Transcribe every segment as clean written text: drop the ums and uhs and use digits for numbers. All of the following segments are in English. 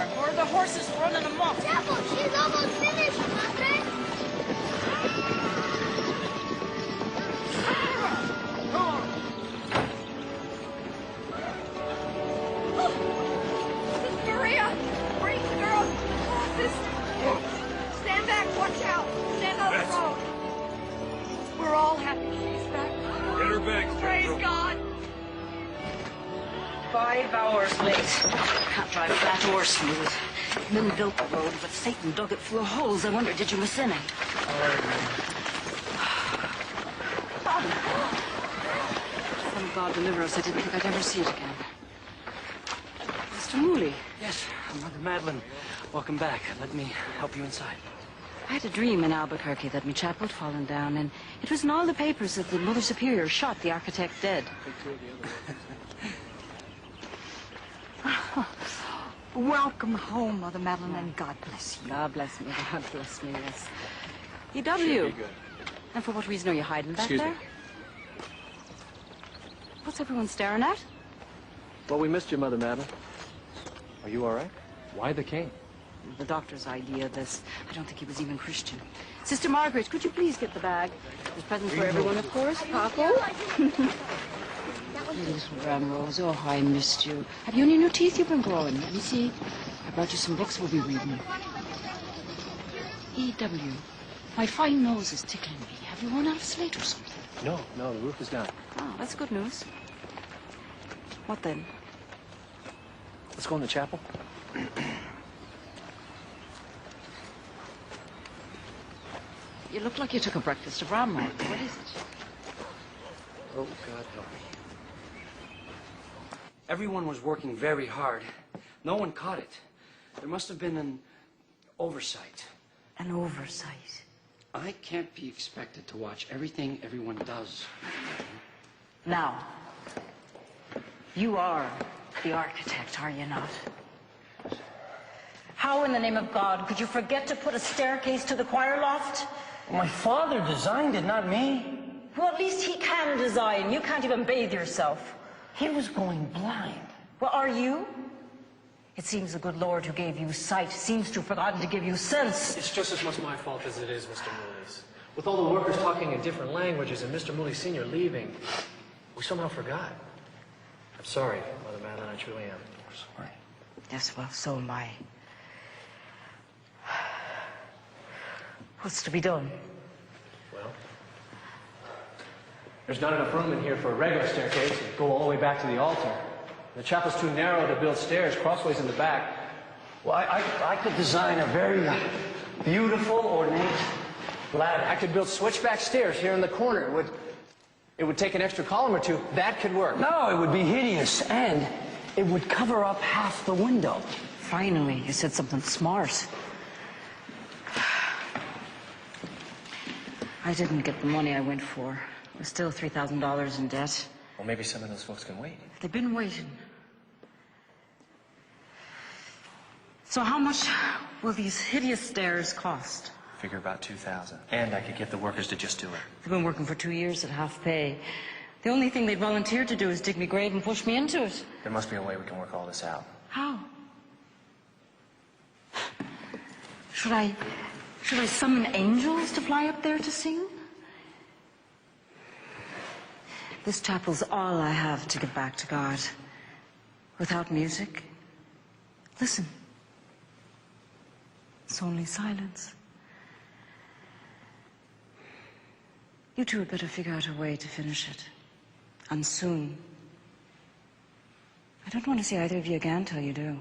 her, or the horse is running amok. Chapel, she's almost finished, Madre. Maria! Breathe, girl! Stand back, watch out! Stand on the road! We're all happy she's back. Get her back, Praise God! 5 hours late. Can't drive flat or smooth. Men built the road, but Satan dug it full of holes. I wonder, did you miss any? Thank God deliver us. I didn't think I'd ever see it again. Mr. Mooley. Yes, Mother Madalyn. Welcome back. Let me help you inside. I had a dream in Albuquerque that my chapel had fallen down, and it was in all the papers that the Mother Superior shot the architect dead. Welcome home, Mother Madalyn, and God bless you. God bless me. God bless me, yes. E.W. And for what reason are you hiding back there? What's everyone staring at? Well, we missed you, Mother Madalyn. Are you all right? Why the cane? The doctor's idea of this. I don't think he was even Christian. Sister Margaret, could you please get the bag? There's presents for everyone, of course. Paco. Little Ramrose, oh, I missed you. Have you any new teeth you've been growing? Let me see. I brought you some books we'll be reading. E.W., my fine nose is tickling me. Have you run out of slate or something? No, the roof is down. Oh, that's good news. What then? Let's go in the chapel. You look like you took a breakfast of ramrod. What is it? Oh, God help me. Everyone was working very hard. No one caught it. There must have been an oversight. An oversight. I can't be expected to watch everything everyone does. Now, you are the architect, are you not? How in the name of God could you forget to put a staircase to the choir loft? My father designed it, not me. Well, at least he can design. You can't even bathe yourself. He was going blind. Well, are you? It seems the good Lord who gave you sight seems to have forgotten to give you sense. It's just as much my fault as it is Mr. Mooley's. With all the workers talking in different languages and Mr. Mooley Sr. leaving, we somehow forgot. I'm sorry, Mother Madalyn, I truly am. Sorry. Yes, well, so am I. What's to be done? Well, there's not enough room in here for a regular staircase to go all the way back to the altar. The chapel's too narrow to build stairs crossways in the back. Well, I could design a very beautiful, ornate ladder. I could build switchback stairs here in the corner. It would take an extra column or two. That could work. No, it would be hideous, and it would cover up half the window. Finally, you said something smart. I didn't get the money I went for. We're still $3,000 in debt. Well, maybe some of those folks can wait. They've been waiting. So how much will these hideous stairs cost? Figure about 2,000. And I could get the workers to just do it. They've been working for 2 years at half pay. The only thing they'd volunteered to do is dig me grave and push me into it. There must be a way we can work all this out. How? Should I summon angels to fly up there to sing? This chapel's all I have to give back to God. Without music, listen. It's only silence. You two had better figure out a way to finish it. And soon. I don't want to see either of you again till you do.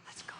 Let's go.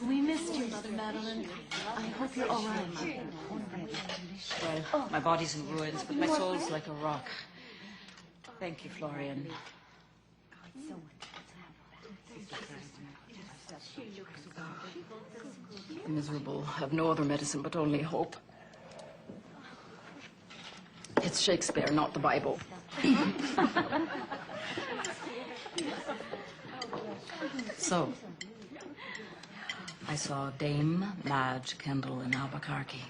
We missed you, Mother Madalyn. I hope you're all right. Well, my body's in ruins, but my soul's like a rock. Thank you, Florian. I'm miserable. Have no other medicine, but only hope. It's Shakespeare, not the Bible. So, I saw Dame Madge Kendall in Albuquerque.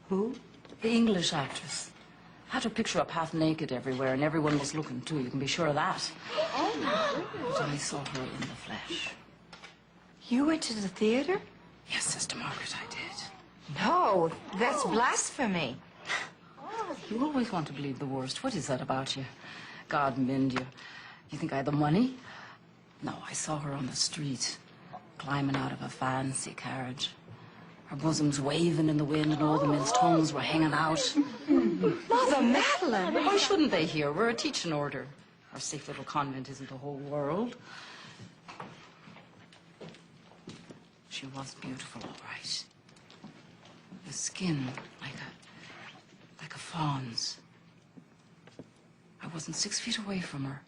Who? The English actress. Had her picture up half naked everywhere, and everyone was looking too, you can be sure of that. But I saw her in the flesh. You went to the theater? Yes, Sister Margaret, I did. No, that's blasphemy. You always want to believe the worst. What is that about you? God mend you. You think I had the money? No, I saw her on the street, climbing out of a fancy carriage. Her bosom's waving in the wind, and all the men's tongues were hanging out. Mother Madalyn! Why shouldn't they hear? We're a teaching order. Our safe little convent isn't the whole world. She was beautiful, all right. The skin, like a fawn's. I wasn't 6 feet away from her,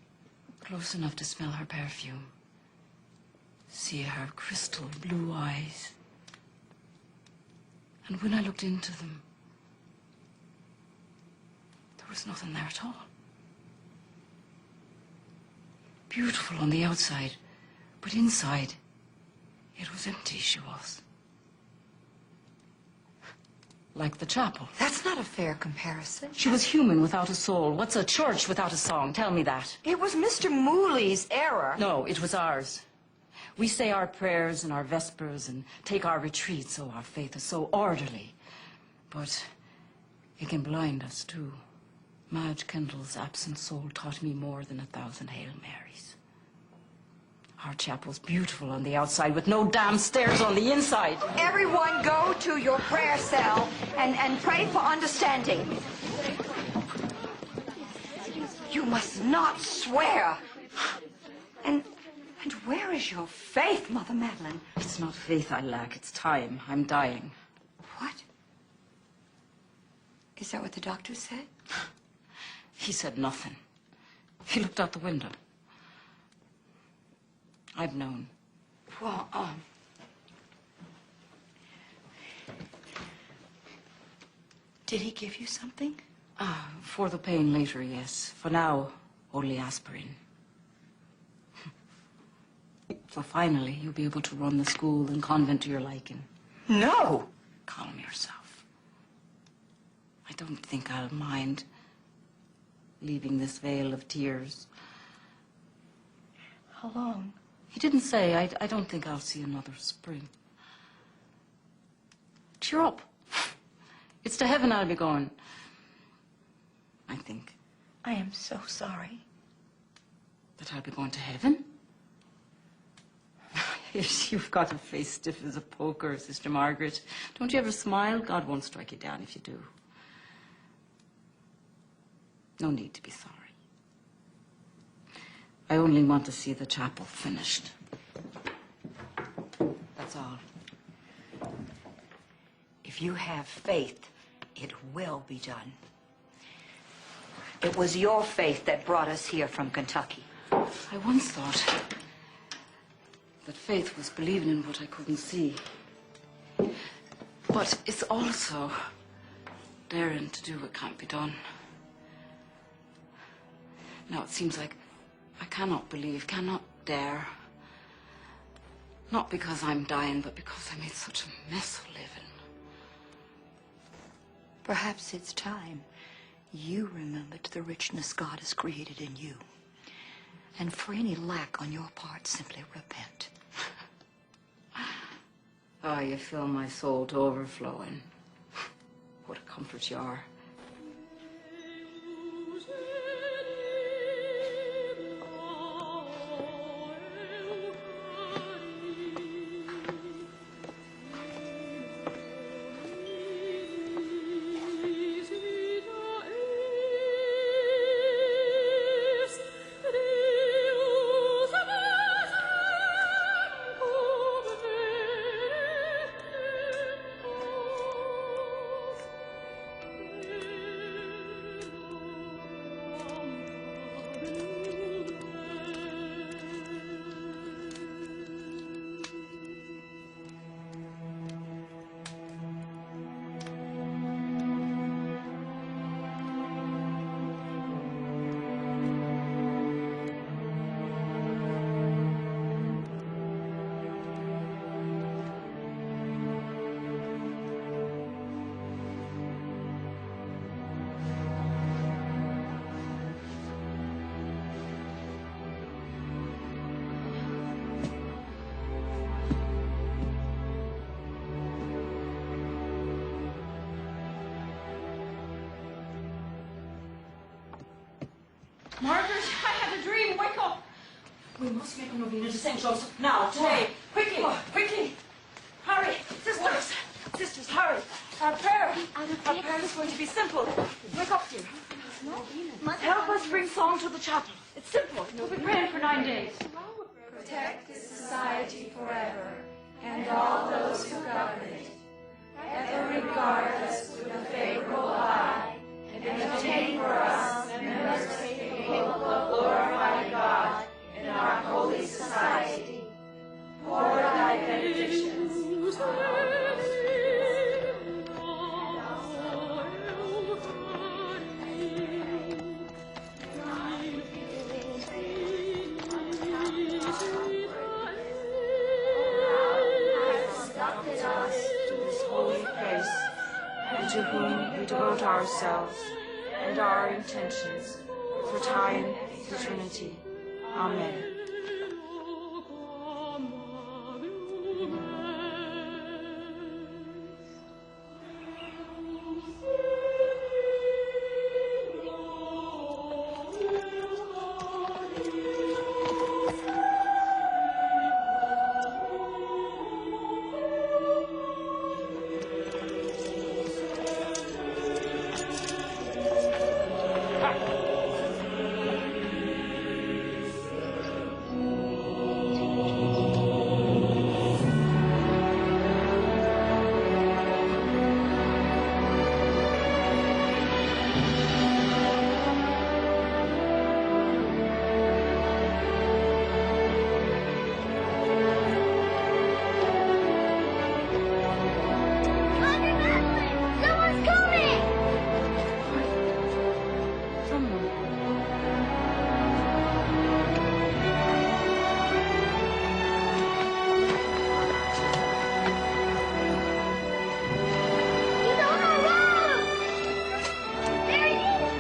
close enough to smell her perfume. See her crystal blue eyes. And when I looked into them, there was nothing there at all. Beautiful on the outside, but inside, it was empty, she was. Like the chapel. That's not a fair comparison. She was human without a soul. What's a church without a song? Tell me that. It was Mr. Mooley's error. No, it was ours. We say our prayers and our vespers and take our retreats, so our faith is so orderly. But it can blind us, too. Madge Kendall's absent soul taught me more than 1,000 Hail Marys. Our chapel's beautiful on the outside with no damn stairs on the inside. Everyone go to your prayer cell and pray for understanding. You must not swear. And where is your faith, Mother Madalyn? It's not faith I lack, it's time. I'm dying. What? Is that what the doctor said? He said nothing. He looked out the window. I've known. Well, did he give you something? For the pain later, yes. For now, only aspirin. So finally, you'll be able to run the school and convent to your liking. No! Calm yourself. I don't think I'll mind leaving this vale of tears. How long? He didn't say. I don't think I'll see another spring. Cheer up. It's to heaven I'll be going. I think. I am so sorry. That I'll be going to heaven? You've got a face stiff as a poker, Sister Margaret. Don't you ever smile? God won't strike you down if you do. No need to be sorry. I only want to see the chapel finished. That's all. If you have faith, it will be done. It was your faith that brought us here from Kentucky. I once thought that faith was believing in what I couldn't see. But it's also daring to do what can't be done. Now it seems like I cannot believe, cannot dare. Not because I'm dying, but because I made such a mess of living. Perhaps it's time you remembered the richness God has created in you. And for any lack on your part, simply repent. Oh, you fill my soul to overflowing. What a comfort you are. Margaret, I had a dream. Wake up. We must make a novena to St. Joseph now, today. Quickly, quickly. Hurry. Sisters, sisters, hurry. Our prayer is going to be simple. Wake up, dear. Help us bring song to the chapel. It's simple. We'll be praying for 9 days. Protect this society forever, and all those who govern it. Ever regard us with a favorable eye, and obtain for us members capable of glorifying God in our holy society. Pour thy benedictions on all those conducted us to this holy place, and to whom we devote ourselves and our intentions for time eternity. Amen. Mother Madalyn! Someone's coming! He's on our road! There he is!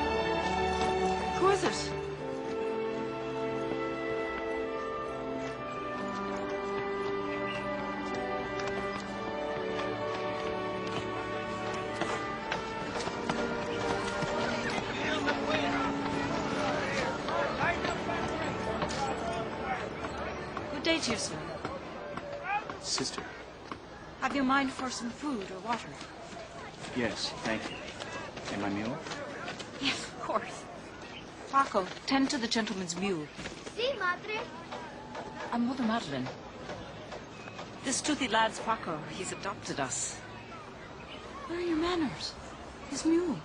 Who is it? Good day to you, sir. Sister. Have you mind for some food or water? Yes, thank you. And my mule? Yes, of course. Paco, tend to the gentleman's mule. See, Madre? I'm Mother Madalyn. This toothy lad's Paco. He's adopted us. Where are your manners? His mule.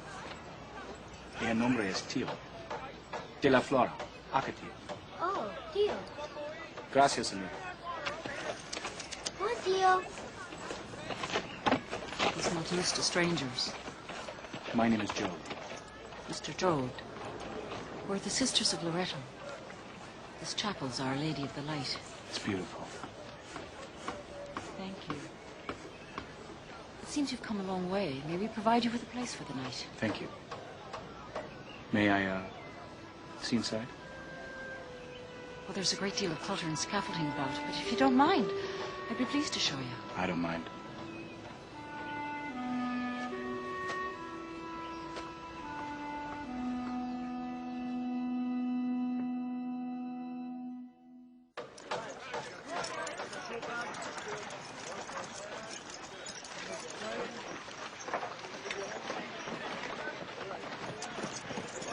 El nombre es Tío. De la Flora. Acatio. Oh, tío. Gracias, amigo. What, tío? He's not used to strangers. My name is Joad. Mr. Joad. We're the Sisters of Loretto. This chapel's Our Lady of the Light. It's beautiful. Thank you. It seems you've come a long way. May we provide you with a place for the night? Thank you. May I, see inside? Well, there's a great deal of clutter and scaffolding about, but if you don't mind, I'd be pleased to show you. I don't mind.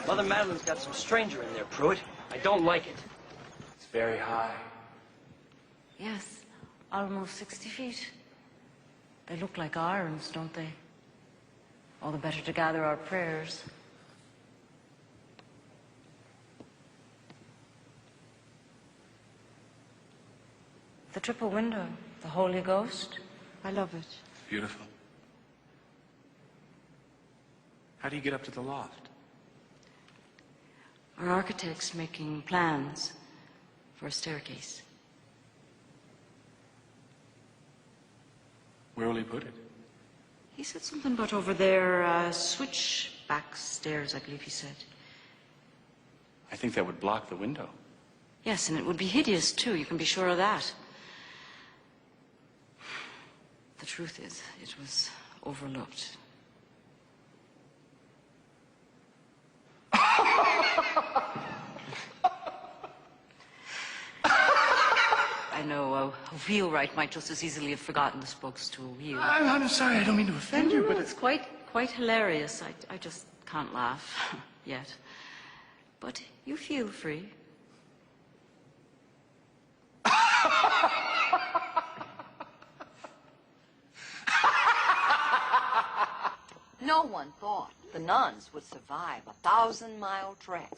Mother Madalyn's got some stranger in there, Pruitt. I don't like it. It's very high. Yes, almost 60 feet. They look like irons, don't they? All the better to gather our prayers. The triple window, the Holy Ghost. I love it. Beautiful. How do you get up to the loft? Our architect's making plans for a staircase. Where will he put it? He said something about over there, switchback stairs, I believe he said. I think that would block the window. Yes, and it would be hideous, too. You can be sure of that. The truth is, it was overlooked. A wheelwright might just as easily have forgotten the spokes to a wheel. I'm sorry, I don't mean to offend you, but it's quite hilarious. I just can't laugh yet. But you feel free. No one thought the nuns would survive a 1,000-mile trek.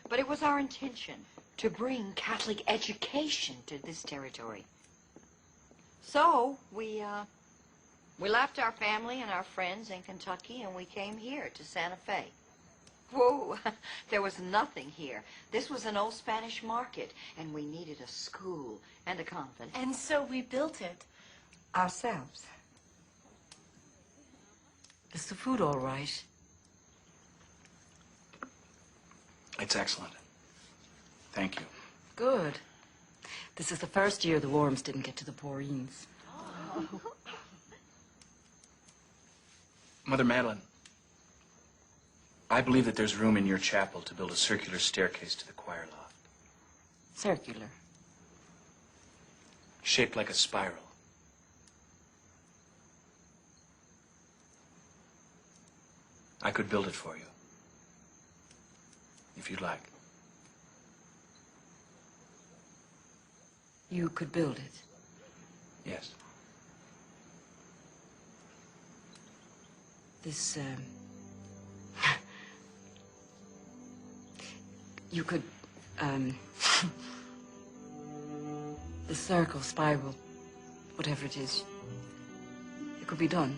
But it was our intention to bring Catholic education to this territory. So we left our family and our friends in Kentucky and we came here to Santa Fe. Whoa, there was nothing here. This was an old Spanish market and we needed a school and a convent. And so we built it. Ourselves. Is the food all right? it's excellent. Thank you. Good. This is the first year the worms didn't get to the porines. Mother Madalyn, I believe that there's room in your chapel to build a circular staircase to the choir loft. Circular. Shaped like a spiral. I could build it for you, if you'd like. You could build it. Yes. This, you could, the circle, spiral, whatever it is, it could be done.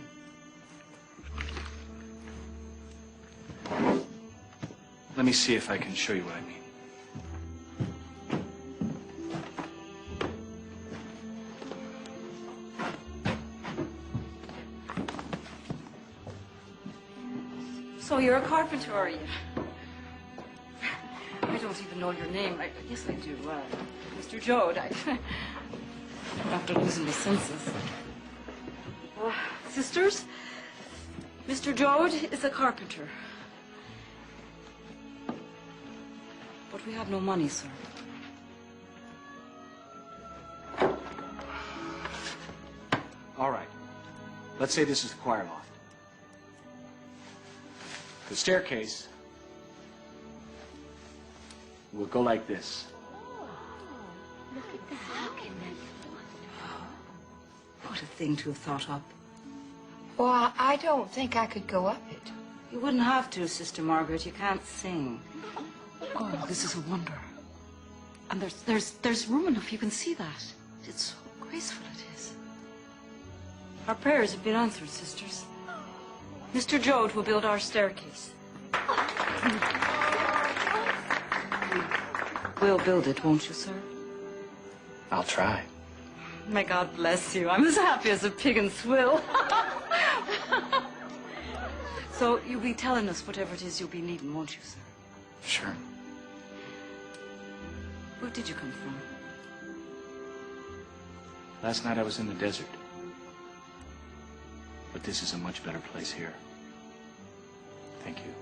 Let me see if I can show you what I mean. So you're a carpenter, are you? I don't even know your name. Yes, I do. Mr. Joad. After losing the senses. Sisters, Mr. Joad is a carpenter. But we have no money, sir. All right. Let's say this is the choir loft. The staircase will go like this. What a thing to have thought up. Well, I don't think I could go up it. You wouldn't have to, Sister Margaret. You can't sing. Oh, this is a wonder. And there's room enough. You can see that. It's so graceful, it is. Our prayers have been answered, sisters. Mr. Joad will build our staircase. We'll build it, won't you, sir? I'll try. May God bless you. I'm as happy as a pig in swill. So you'll be telling us whatever it is you'll be needing, won't you, sir? Sure. Where did you come from? Last night I was in the desert. But this is a much better place here. Thank you.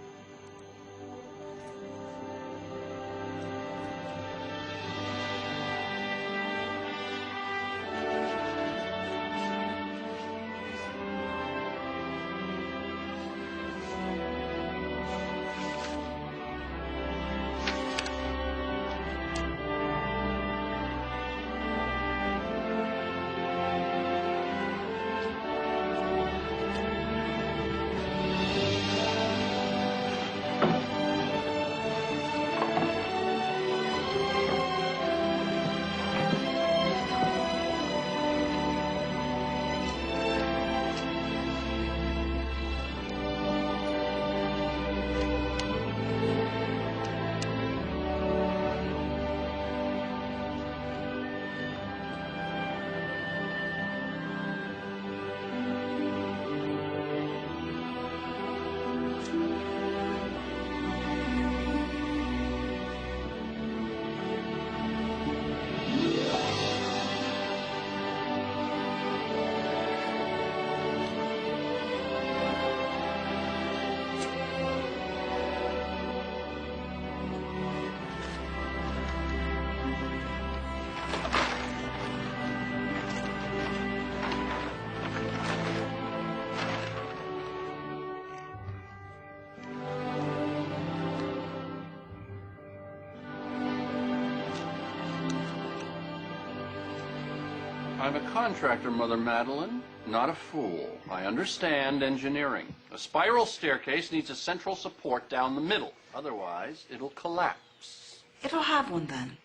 I'm a contractor, Mother Madalyn, not a fool. I understand engineering. A spiral staircase needs a central support down the middle. Otherwise, it'll collapse. It'll have one then.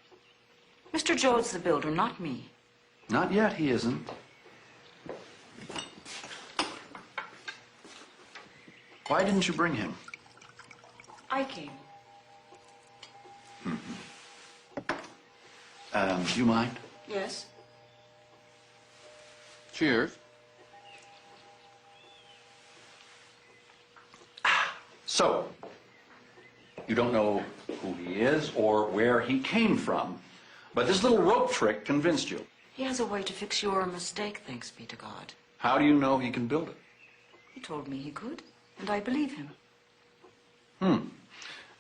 Mr. Joad's the builder, not me. Not yet, he isn't. Why didn't you bring him? I came. Do you mind? Yes. Cheers. So, you don't know who he is or where he came from, but this little rope trick convinced you. He has a way to fix your mistake, thanks be to God. How do you know he can build it? He told me he could, and I believe him.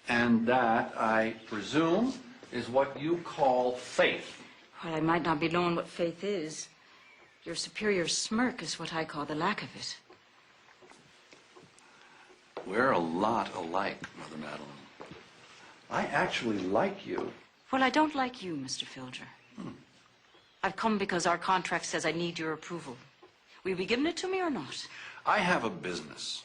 And that, I presume, is what you call faith. Well, I might not be knowing what faith is. Your superior smirk is what I call the lack of it. We're a lot alike, Mother Madalyn. I actually like you. Well, I don't like you, Mr. Filger. I've come because our contract says I need your approval. Will you be giving it to me or not? I have a business.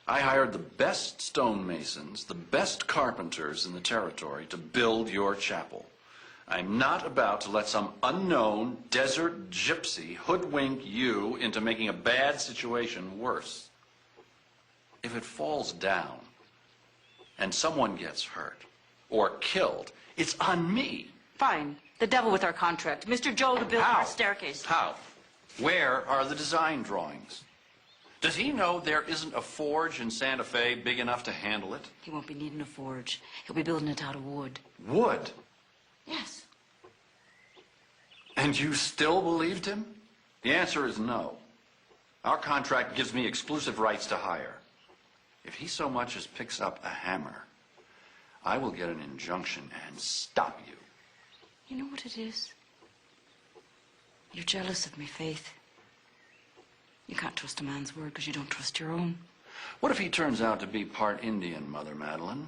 I hired the best stonemasons, the best carpenters in the territory to build your chapel. I'm not about to let some unknown desert gypsy hoodwink you into making a bad situation worse. If it falls down and someone gets hurt or killed, it's on me. Fine. The devil with our contract. Mr. Joad to build How? our staircase. How? Where are the design drawings? Does he know there isn't a forge in Santa Fe big enough to handle it? He won't be needing a forge. He'll be building it out of wood. Wood? Yes. And you still believed him? The answer is no. Our contract gives me exclusive rights to hire. If he so much as picks up a hammer, I will get an injunction and stop you. You know what it is? You're jealous of me, Faith. You can't trust a man's word because you don't trust your own. What if he turns out to be part Indian, Mother Madalyn?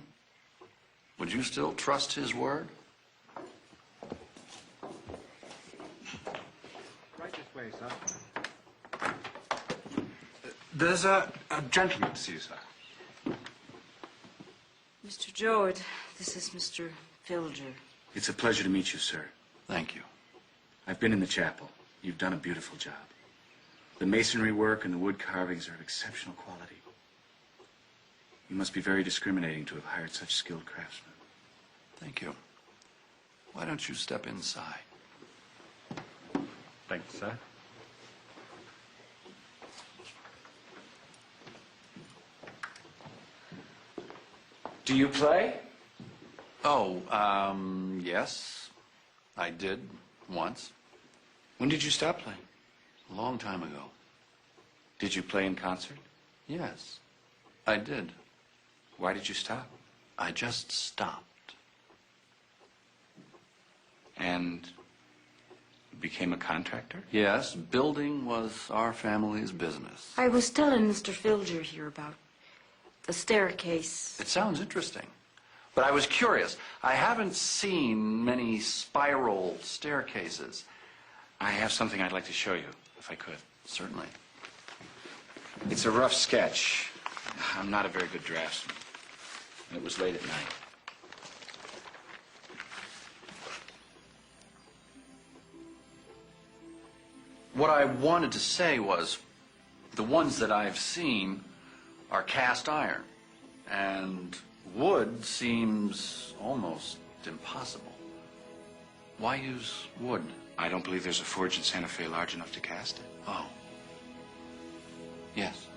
Would you still trust his word? Right this way, sir. There's a gentleman to see you, sir. Mr. Joad, this is Mr. Filger. It's a pleasure to meet you, sir. Thank you. I've been in the chapel. You've done a beautiful job. The masonry work and the wood carvings are of exceptional quality. You must be very discriminating to have hired such skilled craftsmen. Thank you. Why don't you step inside? Thanks, sir. Do you play? Oh, yes. I did once. When did you stop playing? A long time ago. Did you play in concert? Yes, I did. Why did you stop? I just stopped. And became a contractor? Yes, building was our family's business. I was telling Mr. Filger here about the staircase. It sounds interesting. But I was curious. I haven't seen many spiral staircases. I have something I'd like to show you, if I could. Certainly. It's a rough sketch. I'm not a very good draftsman. And it was late at night. What I wanted to say was, the ones that I've seen are cast iron, and wood seems almost impossible. Why use wood? I don't believe there's a forge in Santa Fe large enough to cast it. Oh. Yes.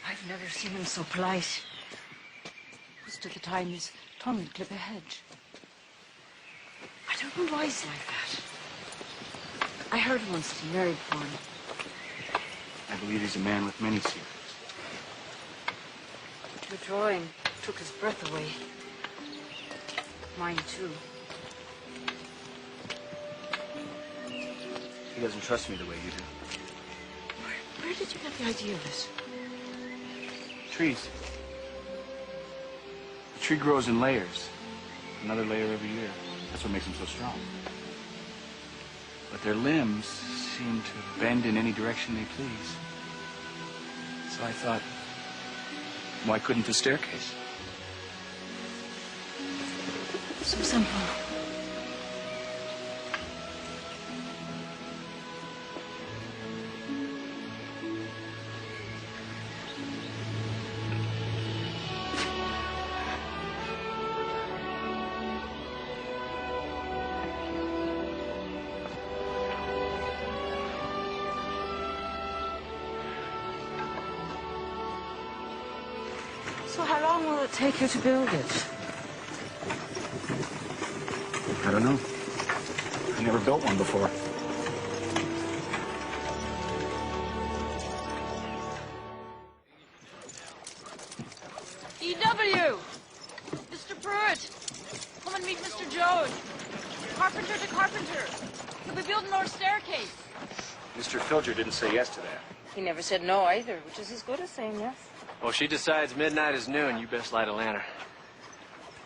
I've never seen him so polite. Most of the time his tongue would clip a hedge. I don't know why he's like that. I heard once that he married one. I believe he's a man with many secrets. The drawing took his breath away. Mine, too. He doesn't trust me the way you do. Where did you get the idea of this? Trees. The tree grows in layers. another layer every year. That's what makes them so strong. But their limbs seem to bend in any direction they please. So I thought, why couldn't the staircase? So simple. So how long will it take you to build it? I don't know. I never built one before. E.W. Mr. Pruitt. Come and meet Mr. Joad. Carpenter to carpenter. He'll be building our staircase. Mr. Filger didn't say yes to that. He never said no either, which is as good as saying yes. Well, she decides midnight is noon. You best light a lantern.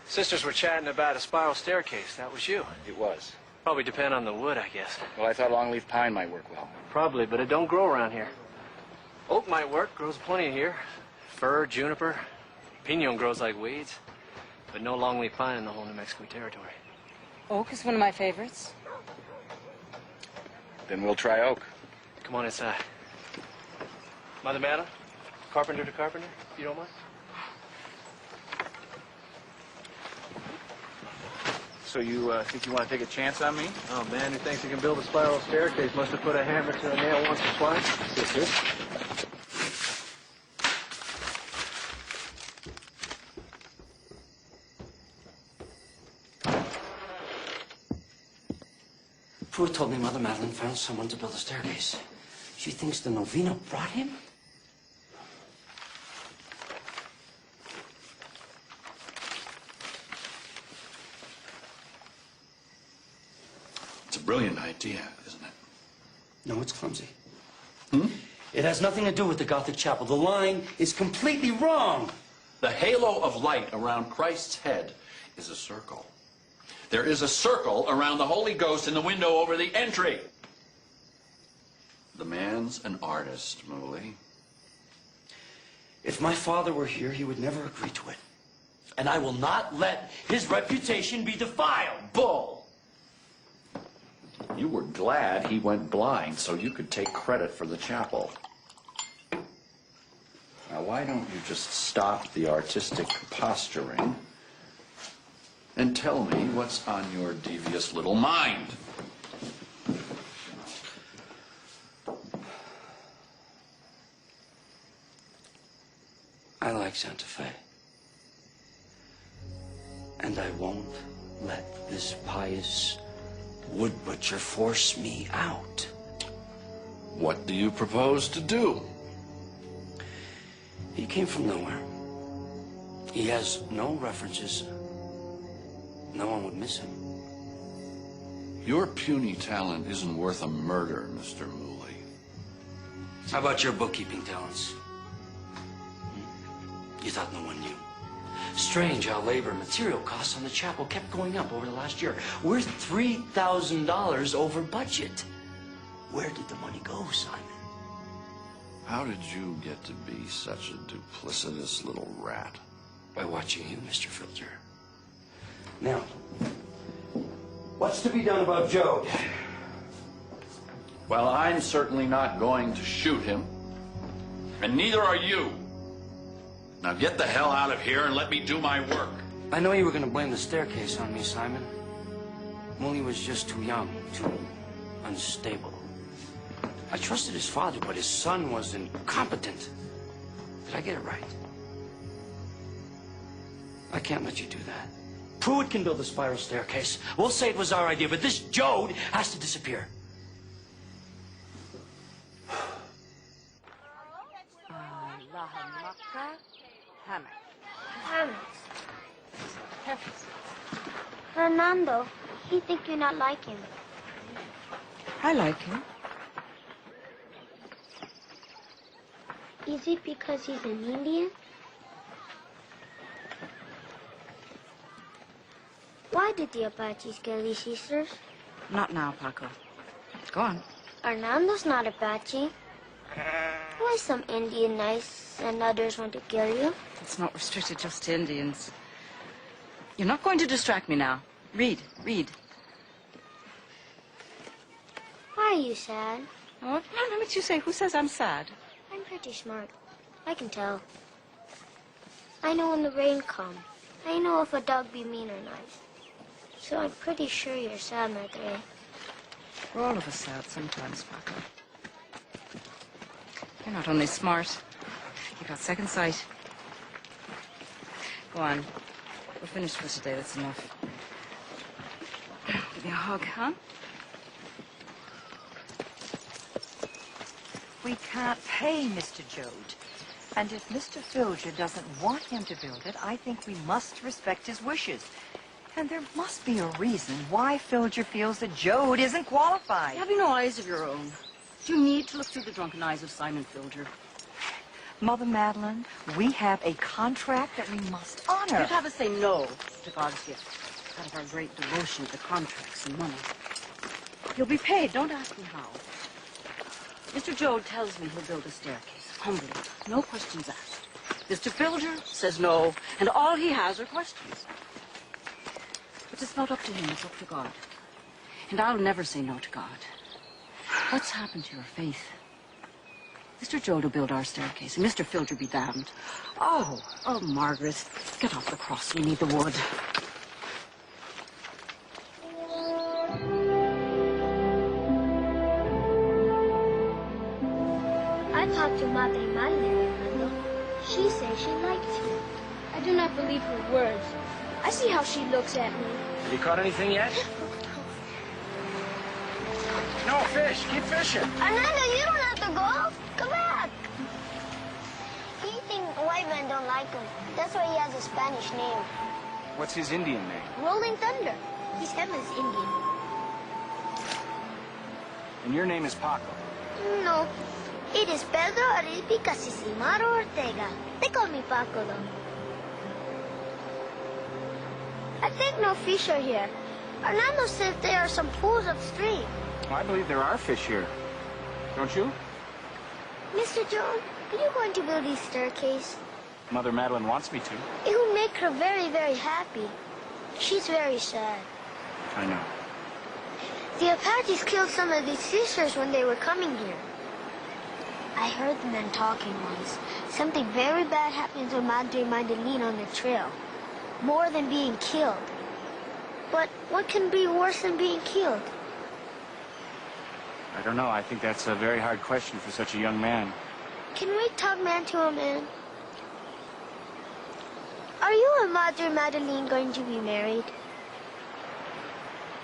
Sisters were chatting about a spiral staircase. That was you. It was. Probably depend on the wood, I guess. Well, I thought longleaf pine might work well. Probably, but it don't grow around here. Oak might work. Grows plenty here. Fir, juniper. Pinon grows like weeds. But no longleaf pine in the whole New Mexico territory. Oak is one of my favorites. Then we'll try oak. Come on inside. Mother Madalyn, carpenter to carpenter, if you don't mind. So you think you want to take a chance on me? Oh, man who thinks he can build a spiral staircase must have put a hammer to a nail once or twice. Sisters? Pruitt told me Mother Madalyn found someone to build a staircase. She thinks the Novena brought him? It's a brilliant idea, isn't it? No, it's clumsy. It has nothing to do with the Gothic chapel. The line is completely wrong. The halo of light around Christ's head is a circle. There is a circle around the Holy Ghost in the window over the entry. The man's an artist, Mooley. If my father were here, he would never agree to it. And I will not let his reputation be defiled. Bull! You were glad he went blind so you could take credit for the chapel. Now, why don't you just stop the artistic posturing and tell me what's on your devious little mind? I like Santa Fe. And I won't let this pious wood butcher force me out. What do you propose to do? He came from nowhere. He has no references. No one would miss him. Your puny talent isn't worth a murder, Mr. Mooley. How about your bookkeeping talents? You thought no one knew. Strange how labor and material costs on the chapel kept going up over the last year. We're $3,000 over budget. Where did the money go, Simon? How did you get to be such a duplicitous little rat? By watching you, Mr. Filter. Now, what's to be done about Joad? Well, I'm certainly not going to shoot him. And neither are you. Now get the hell out of here and let me do my work. I know you were going to blame the staircase on me, Simon. Mooley was just too young, too unstable. I trusted his father, but his son was incompetent. Did I get it right? I can't let you do that. Pruitt can build a spiral staircase. We'll say it was our idea, but this Joad has to disappear. Fernando, he think you not like him. I like him. Is it because he's an Indian? Why did the Apaches kill these sisters? Not now, Paco. Go on. Hernando's not Apache. Why some Indian nice and others want to kill you? It's not restricted just to Indians. You're not going to distract me now. Read. Why are you sad? What makes you say? Who says I'm sad? I'm pretty smart. I can tell. I know when the rain comes. I know if a dog be mean or nice. So I'm pretty sure you're sad, Madre. We're all of us sad sometimes, Paco. You're not only smart, you got second sight. Go on. We're finished for today. That's enough. Give me a hug, huh? We can't pay Mr. Joad. And if Mr. Filger doesn't want him to build it, I think we must respect his wishes. And there must be a reason why Filger feels that Joad isn't qualified. Have you no eyes of your own? Do you need to look through the drunken eyes of Simon Filger? Mother Madalyn, we have a contract that we must honor. You'd have us say no to God's gift out of our great devotion to contracts and money. You'll be paid. Don't ask me how. Mr. Joad tells me he'll build a staircase, humbly, no questions asked. Mr. Filger says no, and all he has are questions. But it's not up to him, it's up to God. And I'll never say no to God. What's happened to your faith? Mr. Joad will build our staircase, and Mr. Filger be damned. Oh, Margaret, get off the cross. We need the wood. I talked to Mother Madalyn, Fernando. She says she likes you. I do not believe her words. I see how she looks at me. Have you caught anything yet? No fish. Keep fishing. Hernando, you don't have to go. Come back. He thinks white men don't like him. That's why he has a Spanish name. What's his Indian name? Rolling Thunder. His head is Indian. And your name is Paco. No. It is Pedro Aripica Sisimaro Ortega. They call me Paco, though. I think no fish are here. Hernando said there are some pools upstream. Well, I believe there are fish here. Don't you? Mr. Joad, are you going to build this staircase? Mother Madalyn wants me to. It will make her very, very happy. She's very sad. I know. The Apaches killed some of these sisters when they were coming here. I heard the men talking once. Something very bad happened to Madre Madalyn on the trail. More than being killed. But what can be worse than being killed? I don't know. I think that's a very hard question for such a young man. Can we talk man to a man? Are you and Madre Madalyn going to be married?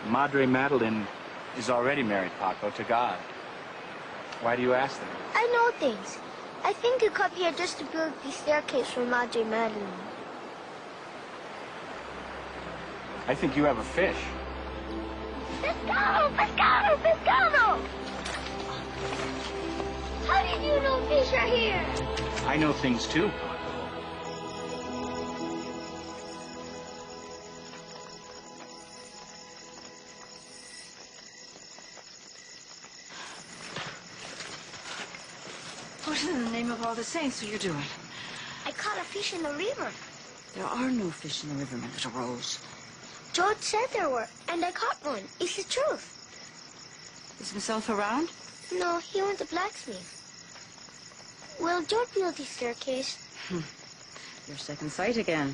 Madre Madalyn is already married, Paco, to God. Why do you ask that? I know things. I think you come here just to build the staircase for Madre Madalyn. I think you have a fish. Pescado! Pescado! Pescado! How did you know fish are here? I know things too. What in the name of all the saints are you doing? I caught a fish in the river. There are no fish in the river, my little Rose. Joad said there were, and I caught one. It's the truth. Is himself around? No, he went to blacksmith. Will Joad build the staircase? Your second sight again.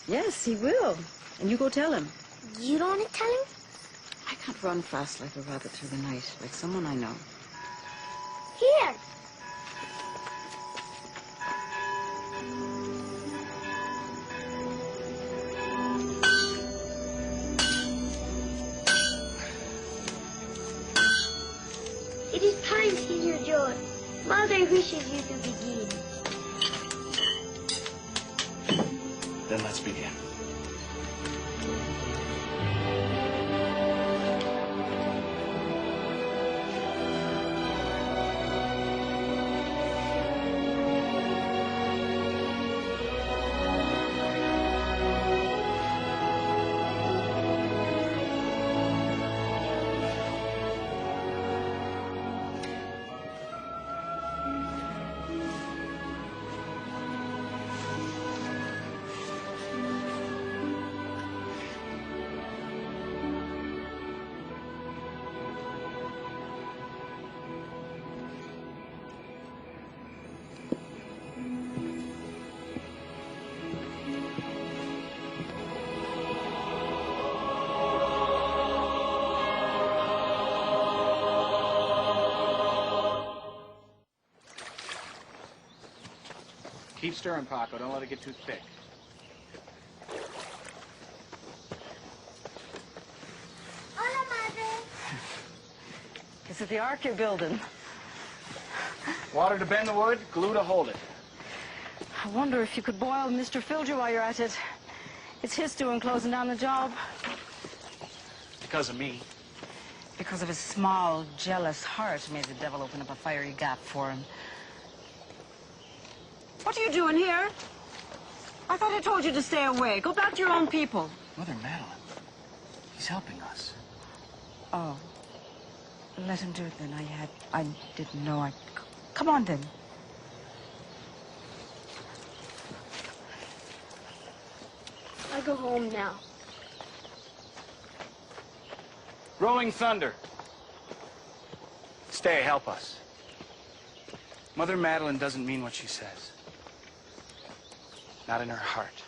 Yes, he will. And you go tell him. You don't want to tell him? I can't run fast like a rabbit through the night, like someone I know. Here. It is time, Senior Joad. Mother wishes you to begin. Then let's begin. Keep stirring, Paco. Don't let it get too thick. Hola, Madre. Is it the ark you're building? Water to bend the wood, glue to hold it. I wonder if you could boil Mr. Filger while you're at it. It's his doing closing down the job. Because of me. Because of his small, jealous heart made the devil open up a fiery gap for him. What are you doing here? I thought I told you to stay away. Go back to your own people. Mother Madalyn, he's helping us. Oh. Let him do it then. I didn't know. Come on then. I go home now. Rolling thunder. Stay, help us. Mother Madalyn doesn't mean what she says. Not in her heart.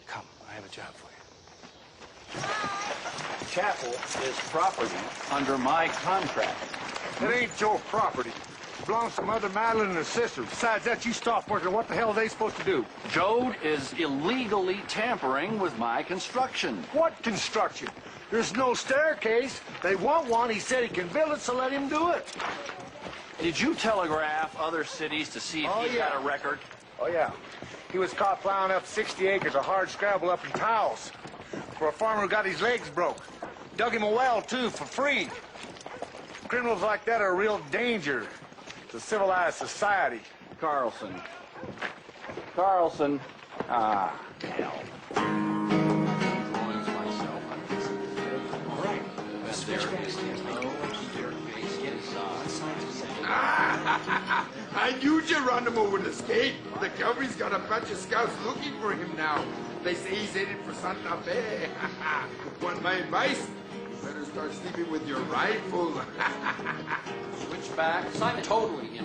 Come, I have a job for you. Chapel is property under my contract. It ain't your property. It belongs to Mother Madalyn and her sister. Besides that, you stop working. What the hell are they supposed to do? Joad is illegally tampering with my construction. What construction? There's no staircase. They want one. He said he can build it, so let him do it. Did you telegraph other cities to see if he got a record? Oh, yeah. He was caught plowing up 60 acres of hard scrabble up in Taos for a farmer who got his legs broke. Dug him a well, too, for free. Criminals like that are a real danger to civilized society. Carlson. Carlson. Ah, hell. All right. Staircase. Staircase. Get inside. I knew Geronimo would escape. The cavalry's got a bunch of scouts looking for him now. They say he's headed for Santa Fe. Want my advice? You better start sleeping with your rifle. Switchback. Simon. Totally in.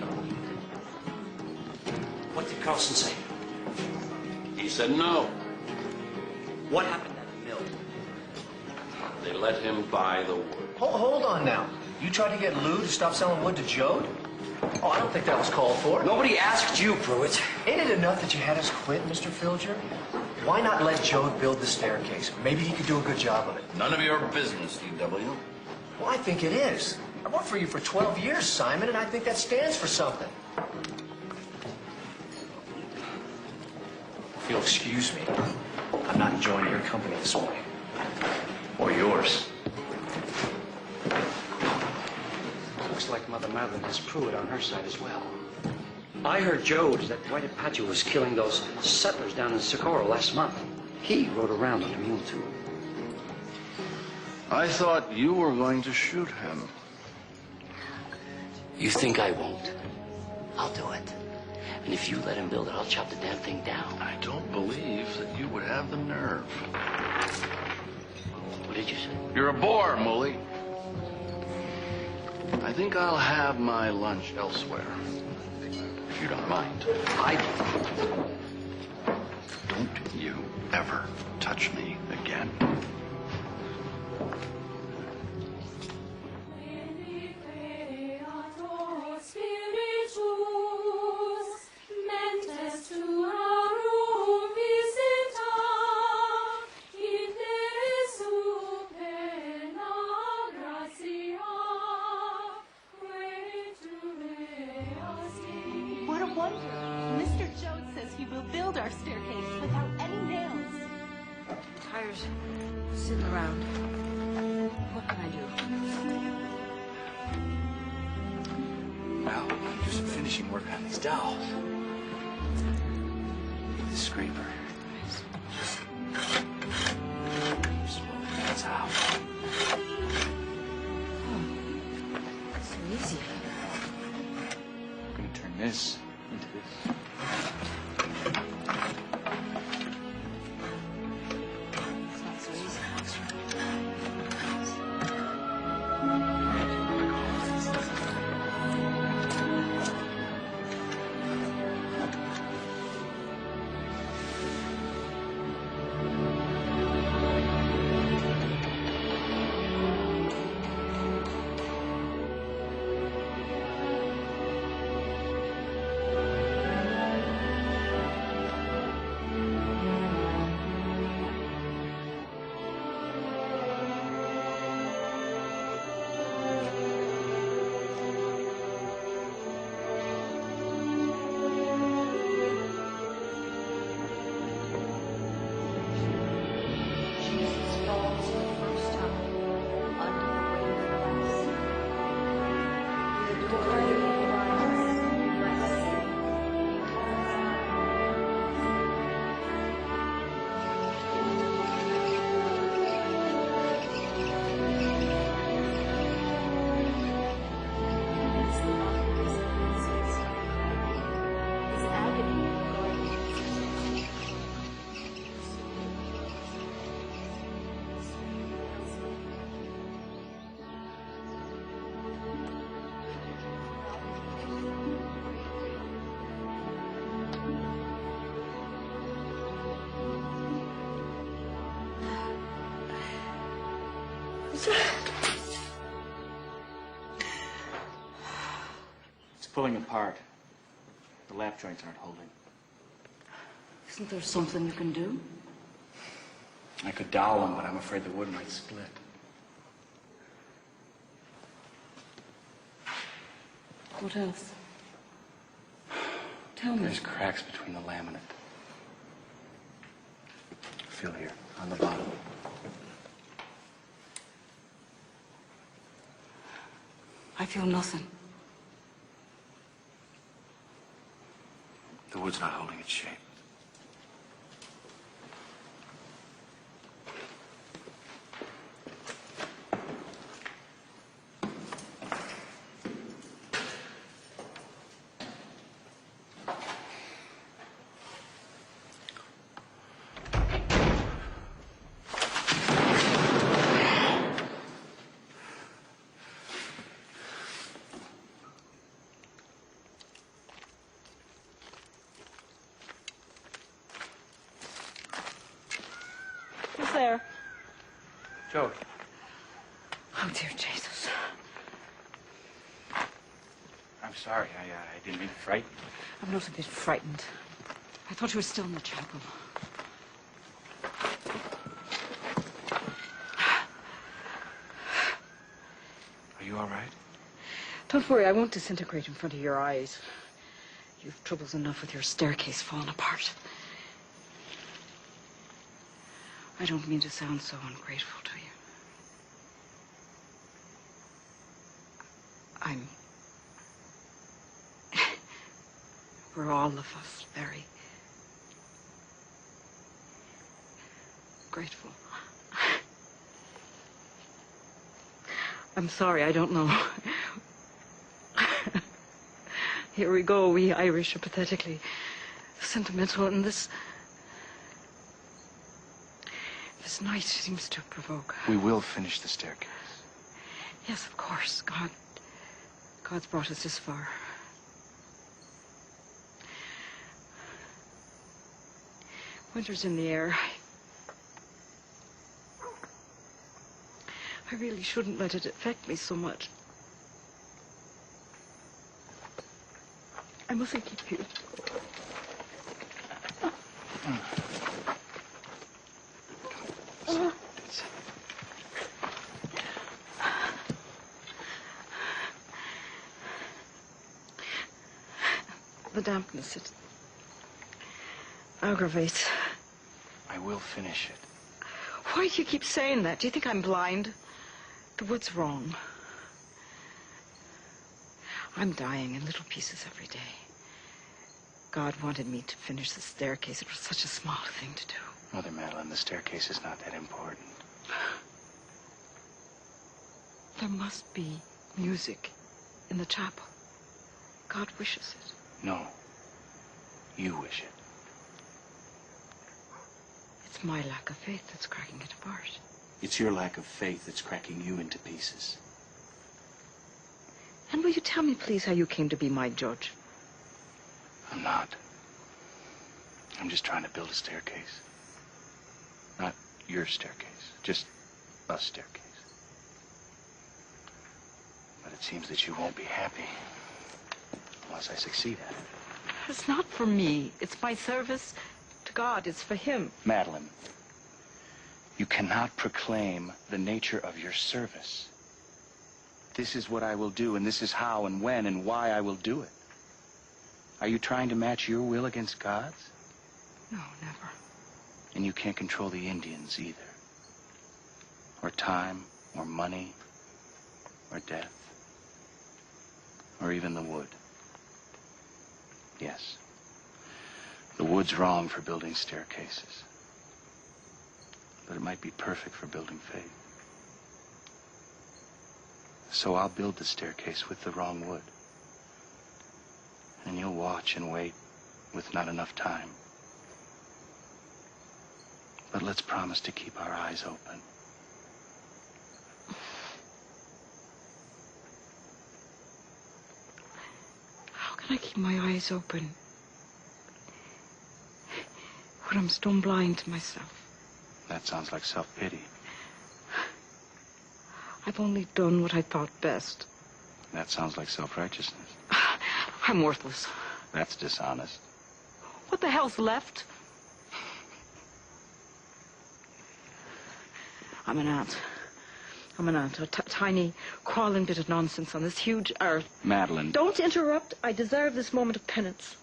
What did Carlson say? He said no. What happened at the mill? They let him buy the wood. Hold on now. You tried to get Lou to stop selling wood to Joad? Oh, I don't think that was called for. Nobody asked you, Pruitt. Ain't it enough that you had us quit, Mr. Filger? Why not let Joad build the staircase? Maybe he could do a good job of it. None of your business, D.W. Well, I think it is. I worked for you for 12 years, Simon, and I think that stands for something. If you'll excuse me, I'm not enjoying your company this morning. Or yours. Looks like Mother Madalyn has Pruitt on her side as well. I heard Joad that Dwight Apache was killing those settlers down in Socorro last month. He rode around on a mule, too. I thought you were going to shoot him. You think I won't? I'll do it. And if you let him build it, I'll chop the damn thing down. I don't believe that you would have the nerve. What did you say? You're a bore, Mully. I think I'll have my lunch elsewhere, if you don't mind. I don't. Don't you ever touch me again. What a wonder. Mr. Joad says he will build our staircase without any nails. Tired sitting around. What can I do? Well, do some finishing work on these dolls. Need the scraper. That's out. So easy. I'm gonna turn this into this. It's not so easy. It's pulling apart. The lap joints aren't holding. Isn't there something you can do? I could dowel them, but I'm afraid the wood might split. What else? Tell me. There's cracks between the laminate. Feel here, on the bottom. I feel nothing. The wood's not holding its shape. Who's there? Joad. Oh, dear Jesus. I'm sorry. I didn't mean to frighten you. I'm not a bit frightened. I thought you were still in the chapel. Are you all right? Don't worry, I won't disintegrate in front of your eyes. You've troubles enough with your staircase falling apart. I don't mean to sound so ungrateful to you. We're all of us very grateful. I'm sorry, I don't know. Here we go, we Irish are pathetically sentimental, and this night seems to provoke. We will finish the staircase. Yes, of course. God's brought us this far. Winter's in the air. I really shouldn't let it affect me so much. I mustn't keep you. The dampness, it aggravates. I will finish it. Why do you keep saying that? Do you think I'm blind? The wood's wrong. I'm dying in little pieces every day. God wanted me to finish the staircase. It was such a small thing to do. Mother Madalyn, the staircase is not that important. There must be music in the chapel. God wishes it. No. You wish it. It's my lack of faith that's cracking it apart. It's your lack of faith that's cracking you into pieces. And will you tell me, please, how you came to be my judge? I'm not. I'm just trying to build a staircase. Not your staircase, just a staircase. But it seems that you won't be happy unless I succeed at it. It's not for me. It's my service to God. It's for him. Madalyn, you cannot proclaim the nature of your service. This is what I will do, and this is how and when and why I will do it. Are you trying to match your will against God's? No, never. And you can't control the Indians either. Or time, or money, or death, or even the wood. Yes, the wood's wrong for building staircases, but it might be perfect for building faith. So I'll build the staircase with the wrong wood, and you'll watch and wait with not enough time. But let's promise to keep our eyes open. How can I keep my eyes open when I'm stone blind to myself? That sounds like self-pity. I've only done what I thought best. That sounds like self-righteousness. I'm worthless. That's dishonest. What the hell's left? I'm an ant. I'm an ant, a tiny, crawling bit of nonsense on this huge earth. Madalyn. Don't interrupt. I deserve this moment of penance.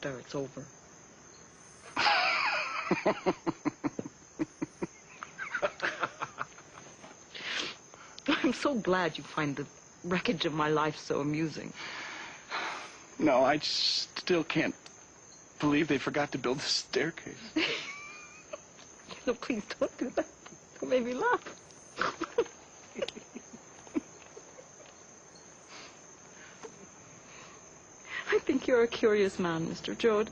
There, it's over. I'm so glad you find the wreckage of my life so amusing. No, I just still can't believe they forgot to build the staircase. No, please don't do that. That made me laugh. I think you're a curious man, Mr. Joad.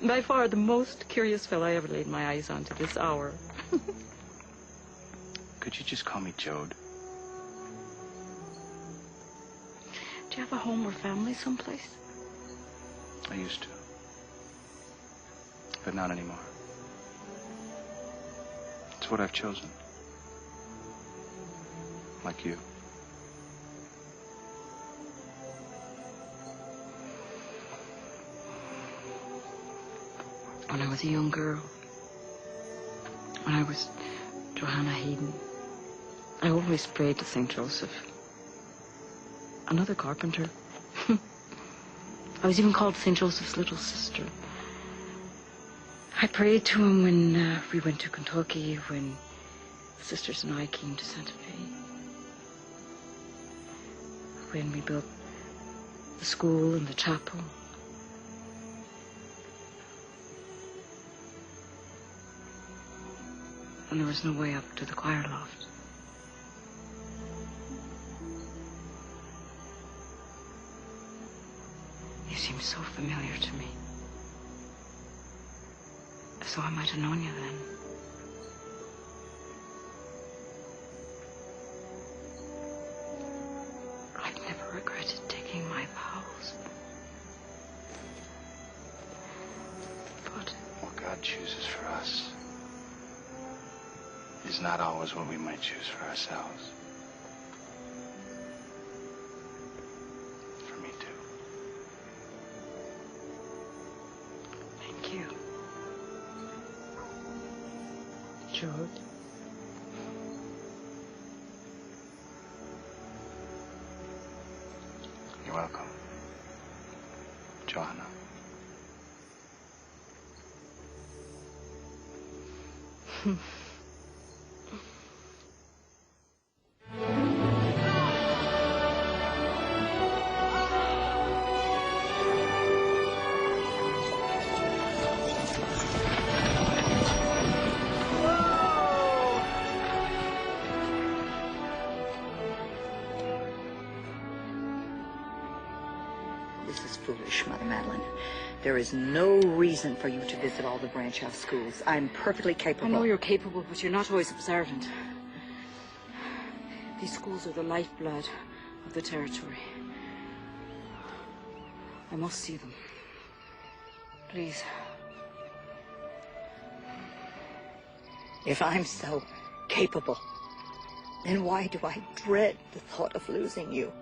By far the most curious fellow I ever laid my eyes on to this hour. Could you just call me Joad? Do you have a home or family someplace? I used to. But not anymore. It's what I've chosen. Like you. When I was a young girl, when I was Johanna Hayden, I always prayed to St. Joseph. Another carpenter. I was even called St. Joseph's little sister. I prayed to him when we went to Kentucky, when the sisters and I came to Santa Fe. When we built the school and the chapel. And there was no way up to the choir loft. You seem so familiar to me. So I might have known you then. I've never regretted taking my vows. But what God chooses for us is not always what we might choose for ourselves. For me, too. thank you. Joad. You're welcome, Johanna. This is foolish, Mother Madalyn. There is no reason for you to visit all the branch house schools. I'm perfectly capable. I know you're capable, but you're not always observant. These schools are the lifeblood of the territory. I must see them. Please. If I'm so capable, then why do I dread the thought of losing you?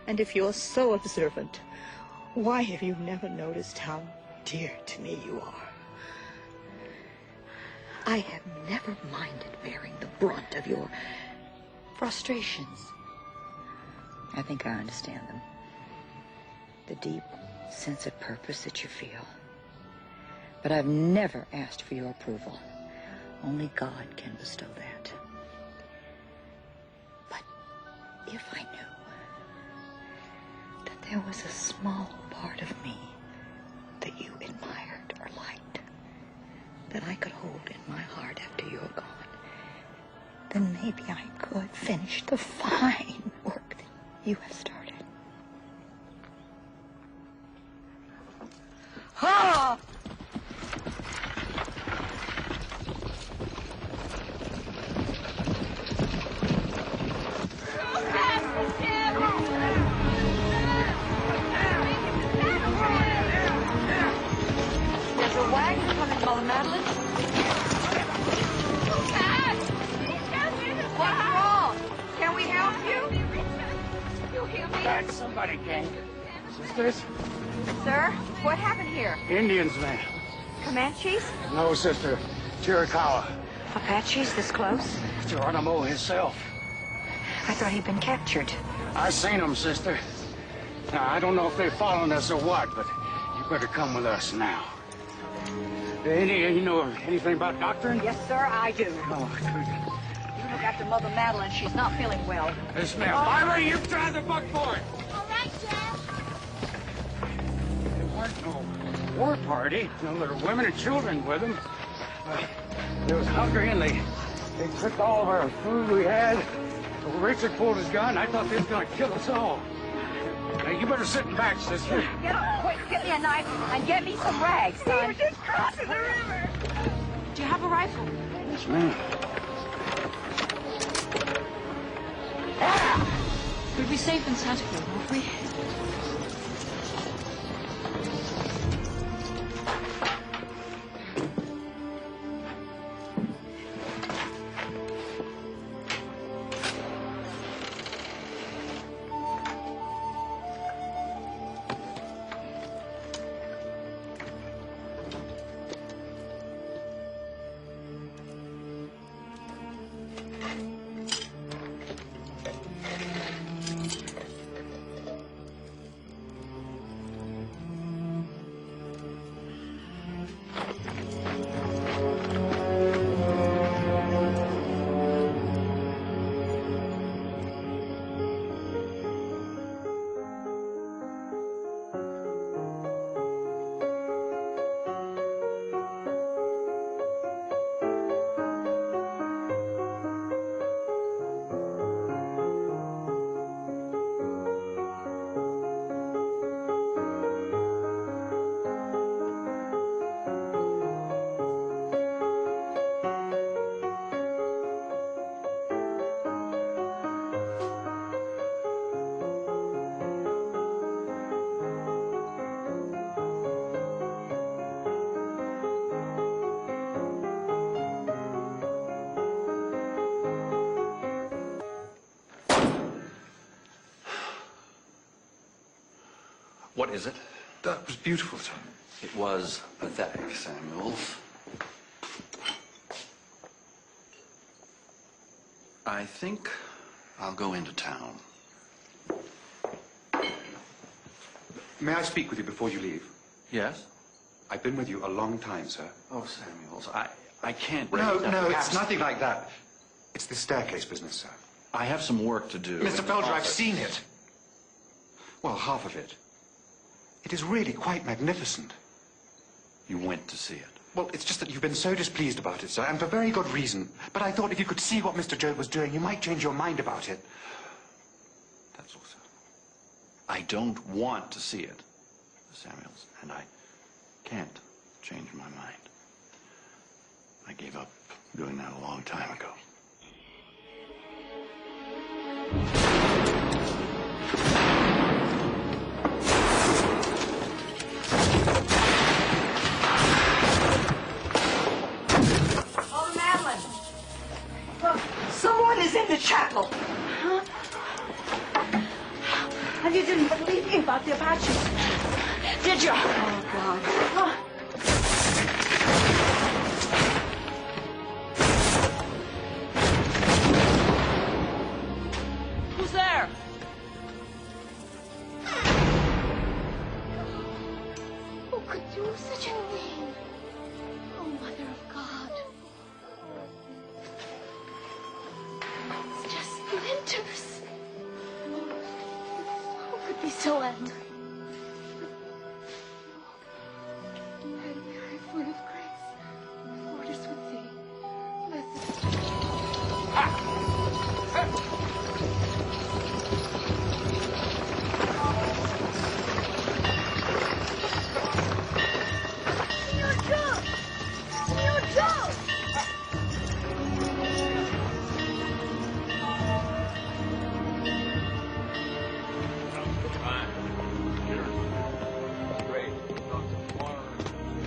And if you're so observant, why have you never noticed how dear to me you are? I have never minded bearing the brunt of your frustrations. I think I understand them. The deep sense of purpose that you feel. But I've never asked for your approval. Only God can bestow that. But if I knew that there was a small part of me that you admired or liked, that I could hold in my heart after you were gone, then maybe I could finish the fine work that you have started. Ha! There's a wagon coming, Mother Madalyn. back, somebody came. Sisters? Sir, what happened here? Indians, man. Comanches? No, sister. Chiricahua. Apaches this close? Geronimo himself. I thought he'd been captured. I seen them, sister. Now, I don't know if they're following us or what, but you better come with us now. You know anything about doctoring? Yes, sir, I do. Oh, good. You look after Mother Madalyn. She's not feeling well. Yes, ma'am. Barbara, you drive the buckboard. All right, Jeff. There weren't no war party. No, there were women and children with them. They was hungry, and they took all of our food we had. Richard pulled his gun. I thought they was going to kill us all. Now, you better sit back, sister. Get up, quick, get me a knife and get me some rags, son. We were just crossing the river. Do you have a rifle? Yes, ma'am. We'd be safe in Santa Cruz, won't we? What is it? That was beautiful, sir. It was pathetic, Samuels. I think I'll go into town. May I speak with you before you leave? Yes? I've been with you a long time, sir. Oh, Samuels, I can't... No, perhaps... it's nothing like that. It's the staircase business, sir. I have some work to do. Mr. Felder, I've seen it. Well, half of it. It is really quite magnificent. You went to see it? Well, it's just that you've been so displeased about it, sir, and for very good reason. But I thought if you could see what Mr. Joad was doing, you might change your mind about it. That's all, sir. I don't want to see it, Samuels, and I can't change my mind. I gave up doing that a long time ago. Mother Madalyn! Look, someone is in the chapel. Huh? And you didn't believe me about the Apaches, did you? Oh, God. Huh? Who's there? Who could do such a thing? Oh, Mother of God. It's just splinters. Who could be so angry? Hail Mary, full of grace, the Lord is with thee. Blessed.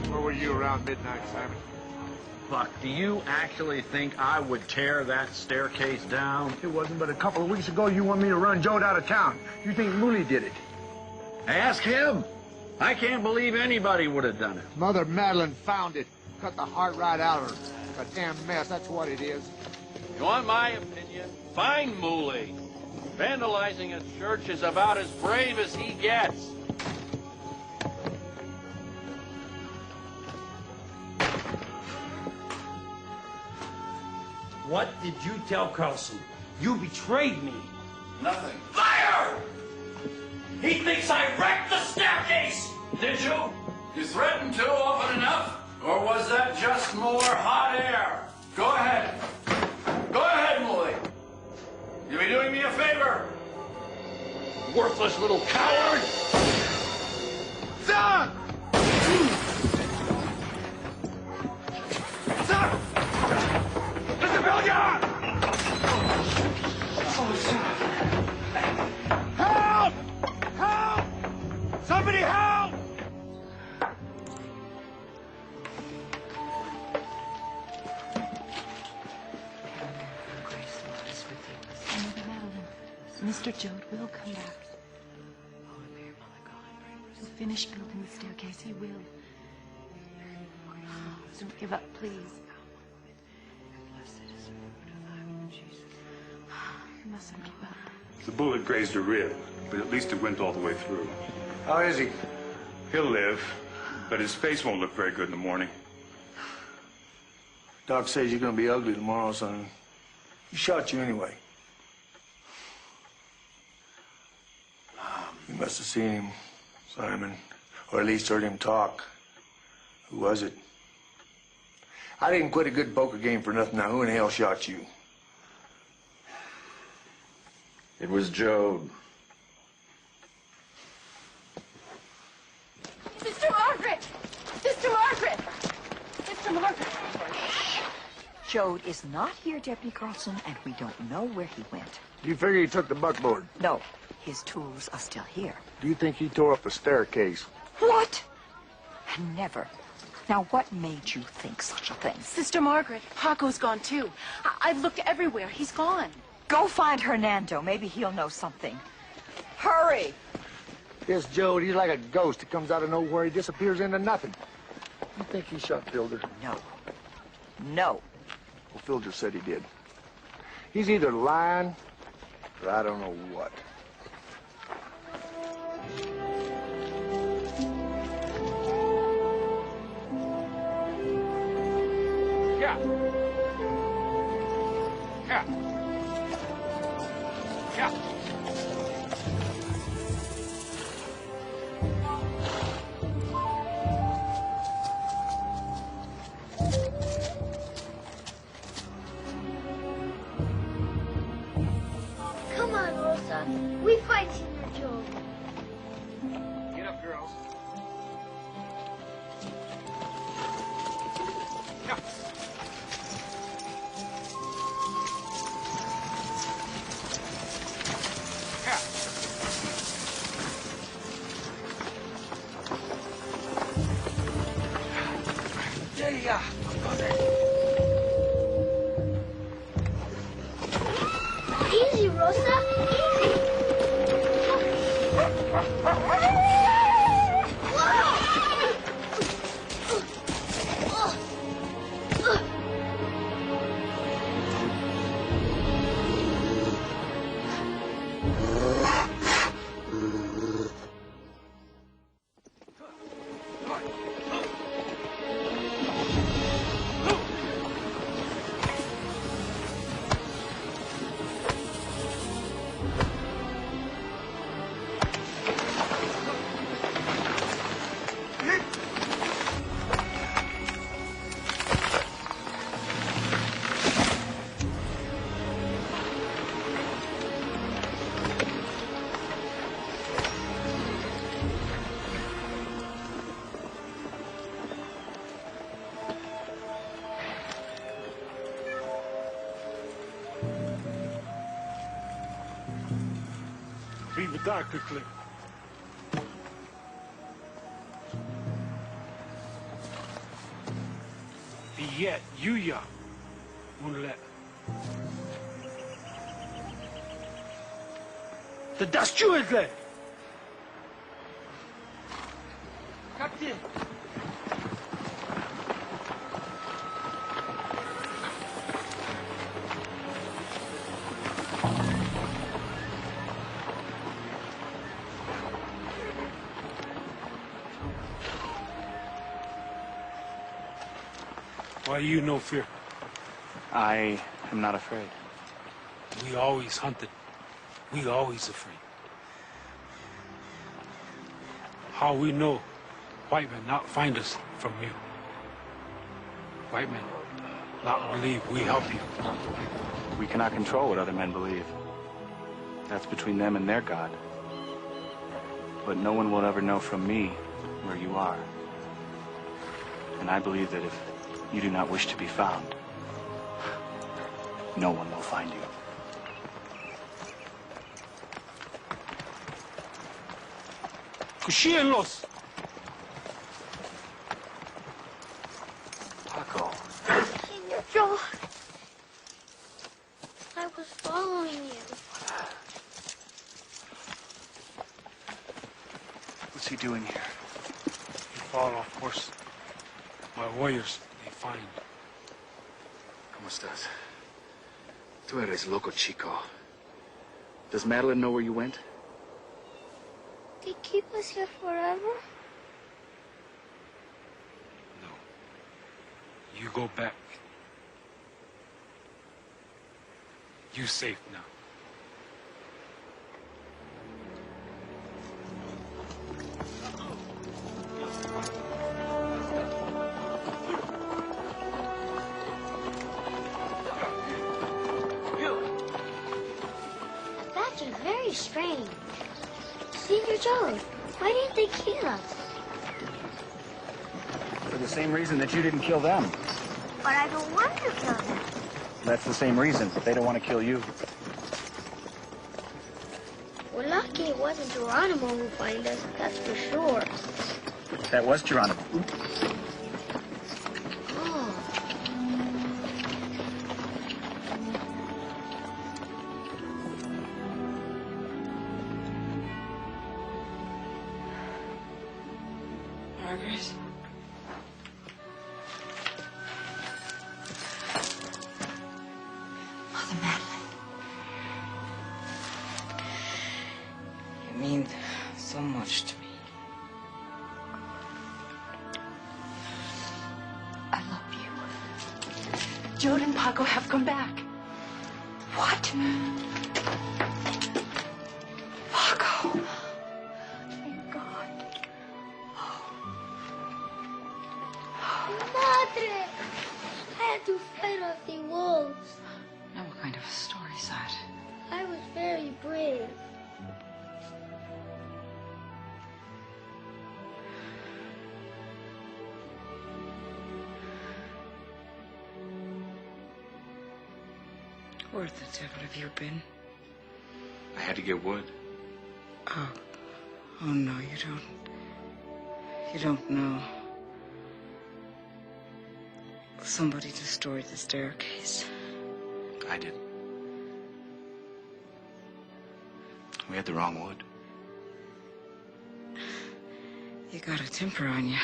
Where were you around midnight, Simon? Buck, do you actually think I would tear that staircase down? It wasn't but a couple of weeks ago you wanted me to run Joad out of town. You think Mooley did it? Ask him. I can't believe anybody would have done it. Mother Madalyn found it. Cut the heart right out of her. A damn mess, that's what it is. You want my opinion? Find Mooley. Vandalizing a church is about as brave as he gets. What did you tell Carlson? You betrayed me. Nothing. Liar! He thinks I wrecked the staircase! Did you? You threatened to often enough? Or was that just more hot air? Go ahead. Go ahead, Mooley. You'll be doing me a favor. Worthless little coward! Son! Son! Mr. Billiard! Help! Help! Somebody help! Mother Madalyn, Mr. Joad will come back. He'll finish building the staircase. He will. Don't give up, please. You mustn't give up. The bullet grazed a rib, but at least it went all the way through. How is he? He'll live, but his face won't look very good in the morning. Doc says you're gonna be ugly tomorrow, son. He shot you anyway. You must have seen him, Simon, or at least heard him talk. Who was it? I didn't quit a good poker game for nothing. Now, who in hell shot you? It was Joad. Sister Margaret! Sister Margaret! Sister Margaret! Joad is not here, Deputy Carlson, and we don't know where he went. You figure he took the buckboard? No, his tools are still here. Do you think he tore up the staircase? What? Never. Now, what made you think such a thing? Sister Margaret, Paco's gone too. I've looked everywhere. He's gone. Go find Hernando. Maybe he'll know something. Hurry! This Joad, he's like a ghost. He comes out of nowhere, he disappears into nothing. You think he shot Filder? No. No. Well, Filder said he did. He's either lying, or I don't know what. Yeah. Yeah. Yeah. Come on, Rosa. We fight Senior Joad. Get up, girls. Easy, Rosa. Easy. Feed the doctor, Cliff. yet Yuya won't let. The Dashu is there. Captain. Why you no fear? I am not afraid. We always hunted. We always afraid. How we know white men not find us from you? White men not believe we help you. We cannot control what other men believe. That's between them and their God. But no one will ever know from me where you are. And I believe that if you do not wish to be found, no one will find you. Cushienlos. Paco. Senor Joe, I was following you. What's he doing here? You fall off horse. My warriors, they find. ¿Cómo estás? Tú eres loco, chico. Does Madalyn know where you went? They keep us here forever? No. You go back. You safe now. That's very strange. Senor Joad, why didn't they kill us? For the same reason that you didn't kill them. But I don't want to kill them. That's the same reason. They don't want to kill you. We're lucky it wasn't Geronimo who found us, that's for sure. That was Geronimo. Oh. Margaret? Mother Madalyn. You mean so much to me. I love you. Joad and Paco have come back. What? Paco. Thank God. Madre! I had to fight off the wolves. Now what kind of a story is that? I was very brave. Where the devil have you been? I had to get wood. Oh. Oh, no, you don't. You don't know. Somebody destroyed the staircase. I did. We had the wrong wood. You got a temper on you.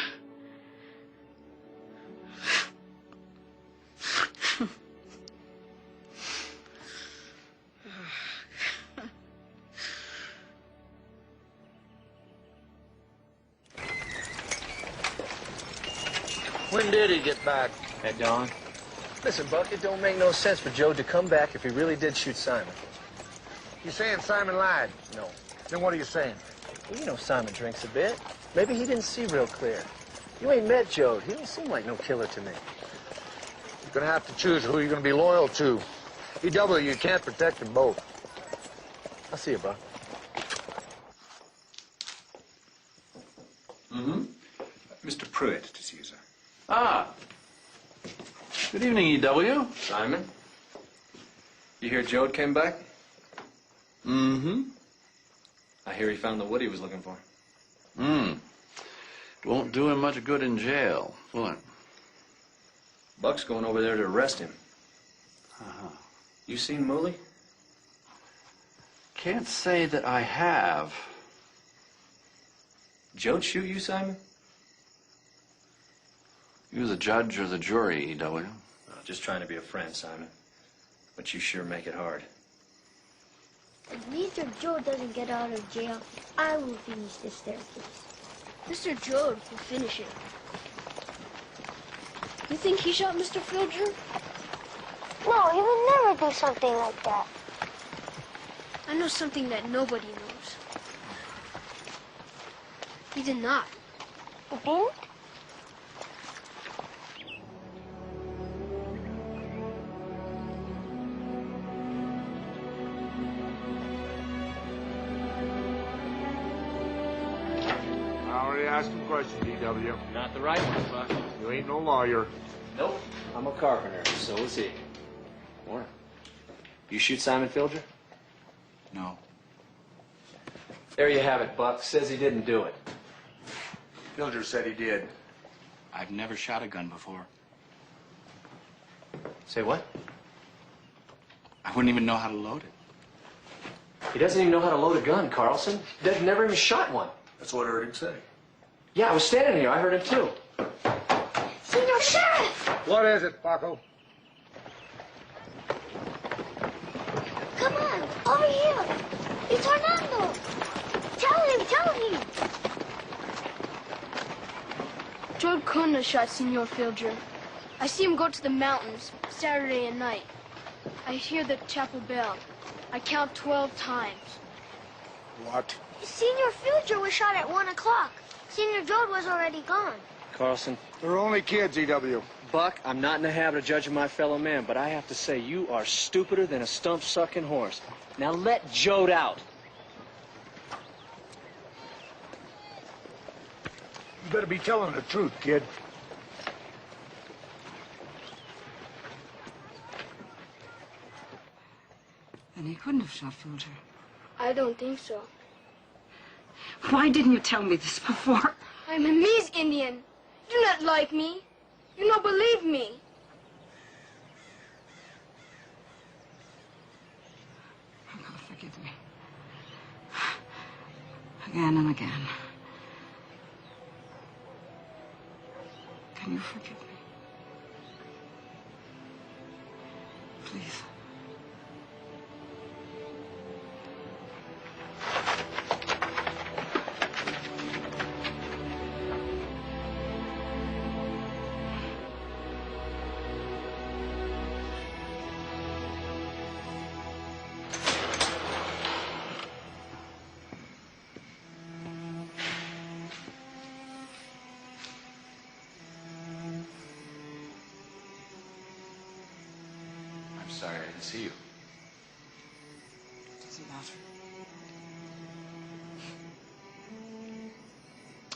When did he get back? At dawn? Listen, Buck, it don't make no sense for Joe to come back if he really did shoot Simon. You saying Simon lied? No. Then what are you saying? Well, you know Simon drinks a bit. Maybe he didn't see real clear. You ain't met Joe. He don't seem like no killer to me. You're gonna have to choose who you're gonna be loyal to. EW, you can't protect them both. I'll see you, Buck. Mm-hmm. Mr. Pruitt to see you, sir. Ah. Good evening, E.W. Simon? You hear Joad came back? Mm-hmm. I hear he found the wood he was looking for. It won't do him much good in jail, will it? Buck's going over there to arrest him. Uh-huh. You seen Mooley? Can't say that I have. Joad shoot you, Simon? You the judge or the jury, E.W.? Just trying to be a friend, Simon. But you sure make it hard. If Mr. Joad doesn't get out of jail, I will finish this staircase. Mr. Joad will finish it. You think he shot Mr. Filger? No, he would never do something like that. I know something that nobody knows. He did not. He didn't? I already asked him questions, E.W. Not the right ones, Buck. You ain't no lawyer. Nope. I'm a carpenter. So is he. Morning. You shoot Simon Filger? No. There you have it, Buck. Says he didn't do it. Filger said he did. I've never shot a gun before. Say what? I wouldn't even know how to load it. He doesn't even know how to load a gun, Carlson. They've never even shot one. That's what I heard him say. Yeah, I was standing here. I heard him too. Senor Sheriff! What is it, Paco? Come on, over here. It's Hernando. Tell him. Joad couldn't have shot Senor Filger. I see him go to the mountains Saturday at night. I hear the chapel bell. I count 12 times. What? Senor Filger was shot at 1 o'clock. Senor Joad was already gone. Carlson. They're only kids, E.W. Buck, I'm not in the habit of judging my fellow man, but I have to say you are stupider than a stump-sucking horse. Now let Joad out. You better be telling the truth, kid. Then he couldn't have shot Filger. I don't think so. Why didn't you tell me this before? I'm a Mies Indian. You do not like me. You don't believe me. Oh, God, forgive me. Again and again. Can you forgive me? Please. Sorry, I didn't see you. Doesn't matter.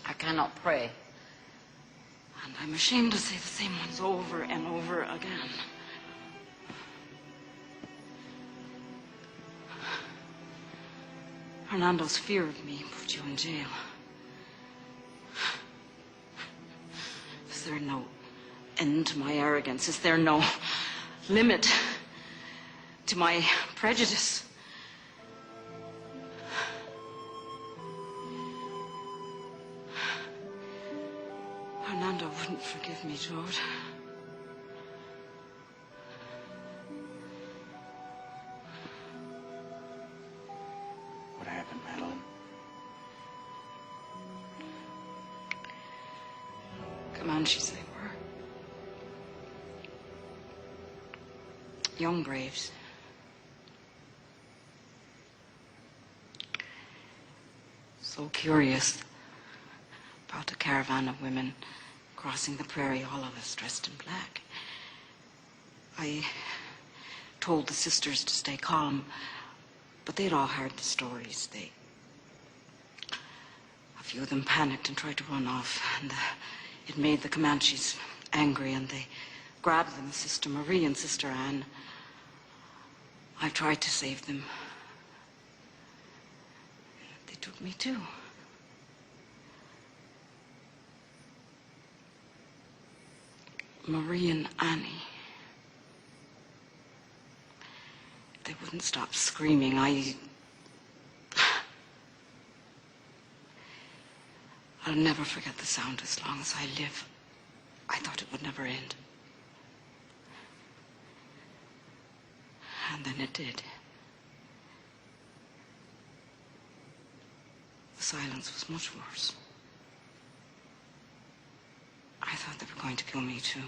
I cannot pray. And I'm ashamed to say the same ones over and over again. Hernando's fear of me put you in jail. Is there no end to my arrogance? Is there no limit to my prejudice? Hernando wouldn't forgive me, Joad. What happened, Madalyn? Comanches they were. Young braves. So curious about a caravan of women crossing the prairie, all of us dressed in black. I told the sisters to stay calm, but they'd all heard the stories. A few of them panicked and tried to run off, and it made the Comanches angry, and they grabbed them, Sister Marie and Sister Ann. I tried to save them. They took me too. Marie and Annie. They wouldn't stop screaming. I'll never forget the sound as long as I live. I thought it would never end. And then it did. The silence was much worse. I thought they were going to kill me, too.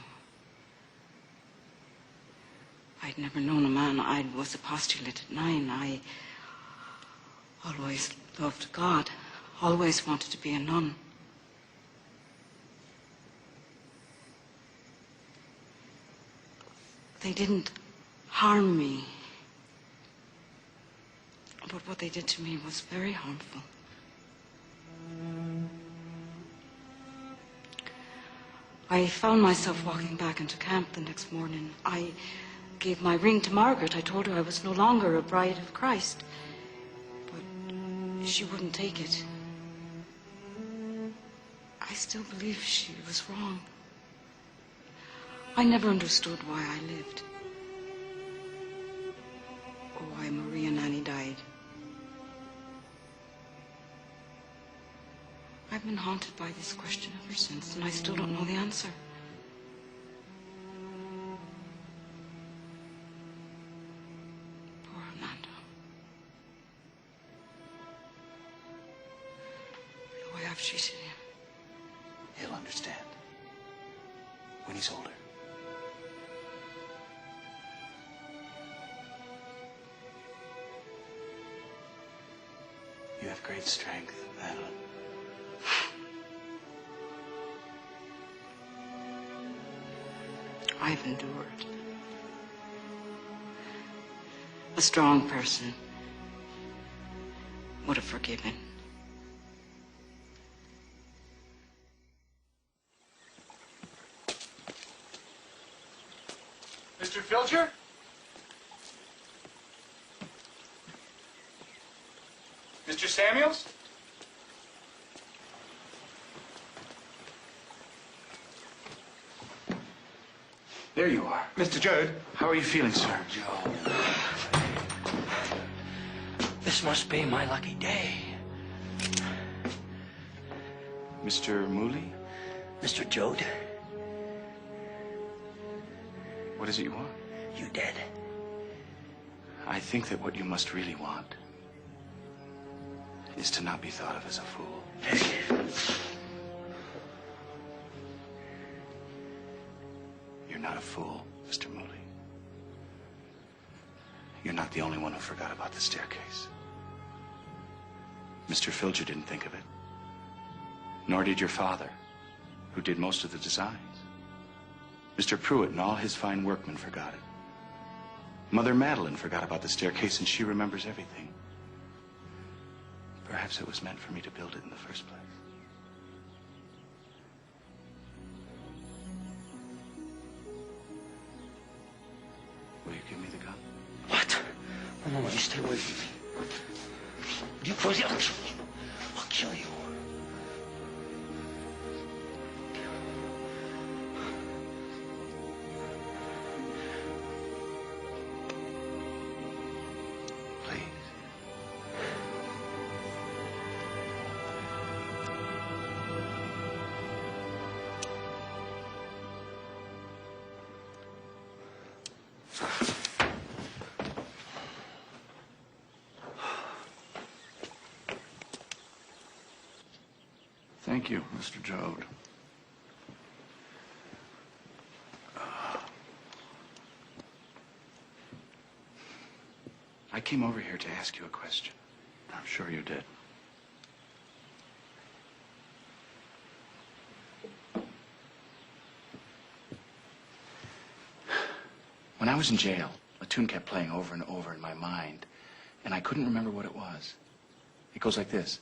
I'd never known a man. I was a postulate at 9. I always loved God, always wanted to be a nun. They didn't harm me, but what they did to me was very harmful. I found myself walking back into camp the next morning. I gave my ring to Margaret. I told her I was no longer a bride of Christ, but she wouldn't take it. I still believe she was wrong. I never understood why I lived, or why Marie and Annie died. I've been haunted by this question ever since, and I still don't know the answer. Poor Orlando. The way I've treated him. He'll understand. When he's older. You have great strength, Madalyn. I've endured. A strong person would have forgiven. Mr. Filcher? Mr. Samuels? There you are. Mr. Joad, how are you feeling, sir? Joe. This must be my lucky day. Mr. Mooley? Mr. Joad, What is it you want? you dead? I think that what you must really want is to not be thought of as a fool. You're not a fool, Mr. Mooley. You're not the only one who forgot about the staircase. Mr. Filcher didn't think of it. Nor did your father, who did most of the designs. Mr. Pruitt and all his fine workmen forgot it. Mother Madalyn forgot about the staircase, and she remembers everything. Perhaps it was meant for me to build it in the first place. Will you give me the gun? What? Oh, no, you stay away from me. You close the... I'll kill you. Thank you, Mr. Joad. I came over here to ask you a question. I'm sure you did. When I was in jail, a tune kept playing over and over in my mind, and I couldn't remember what it was. It goes like this.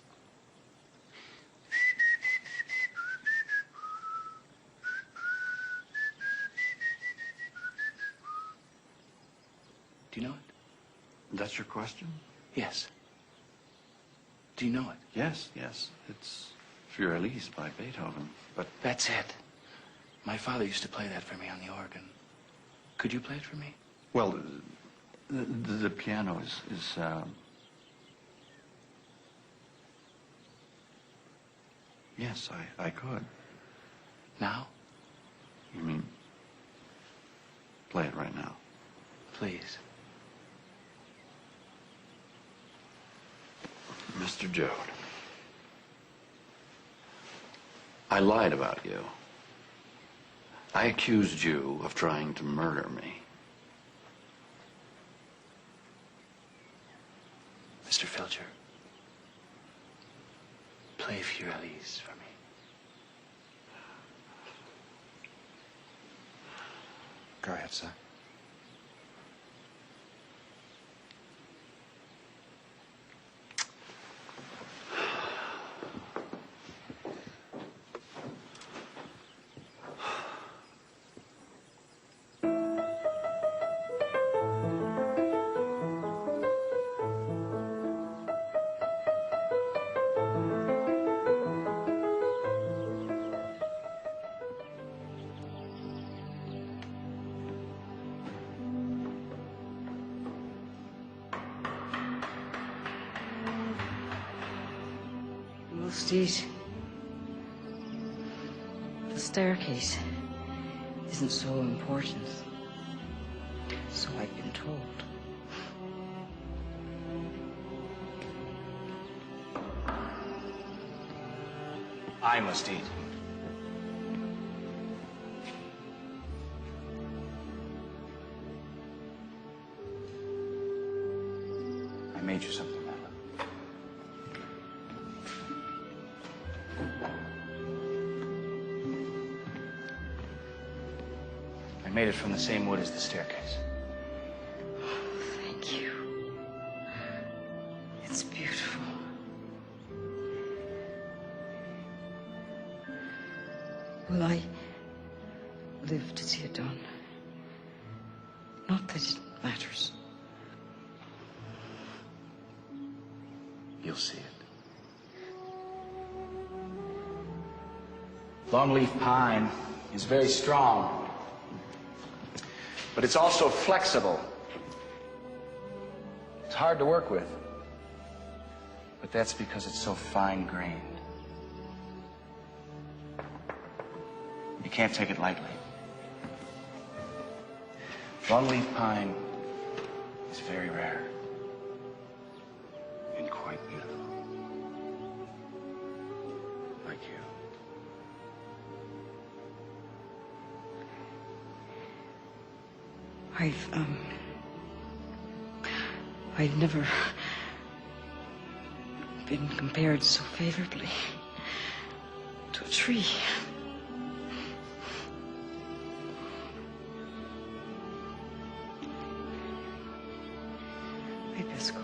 Do you know it? That's your question? Yes. Do you know it? Yes, yes. It's Fur Elise by Beethoven, but... That's it. My father used to play that for me on the organ. Could you play it for me? Well, the piano is yes, I could. Now? You mean play it right now? Please. Mr. Joad, I lied about you. I accused you of trying to murder me. Mr. Filcher, play Fiorelli's for me. Go ahead, sir. Steve, the staircase isn't so important. So I've been told. I must eat. I made you something, Madalyn. I made it from the same wood as the staircase. Thank you. It's beautiful. Will I live to see it done? Not that it matters. You'll see it. Longleaf pine is very strong, but it's also flexible. It's hard to work with, but that's because it's so fine-grained. You can't take it lightly. Longleaf pine is very rare and quite beautiful, like you. I've never been compared so favorably to a tree. I'd best go.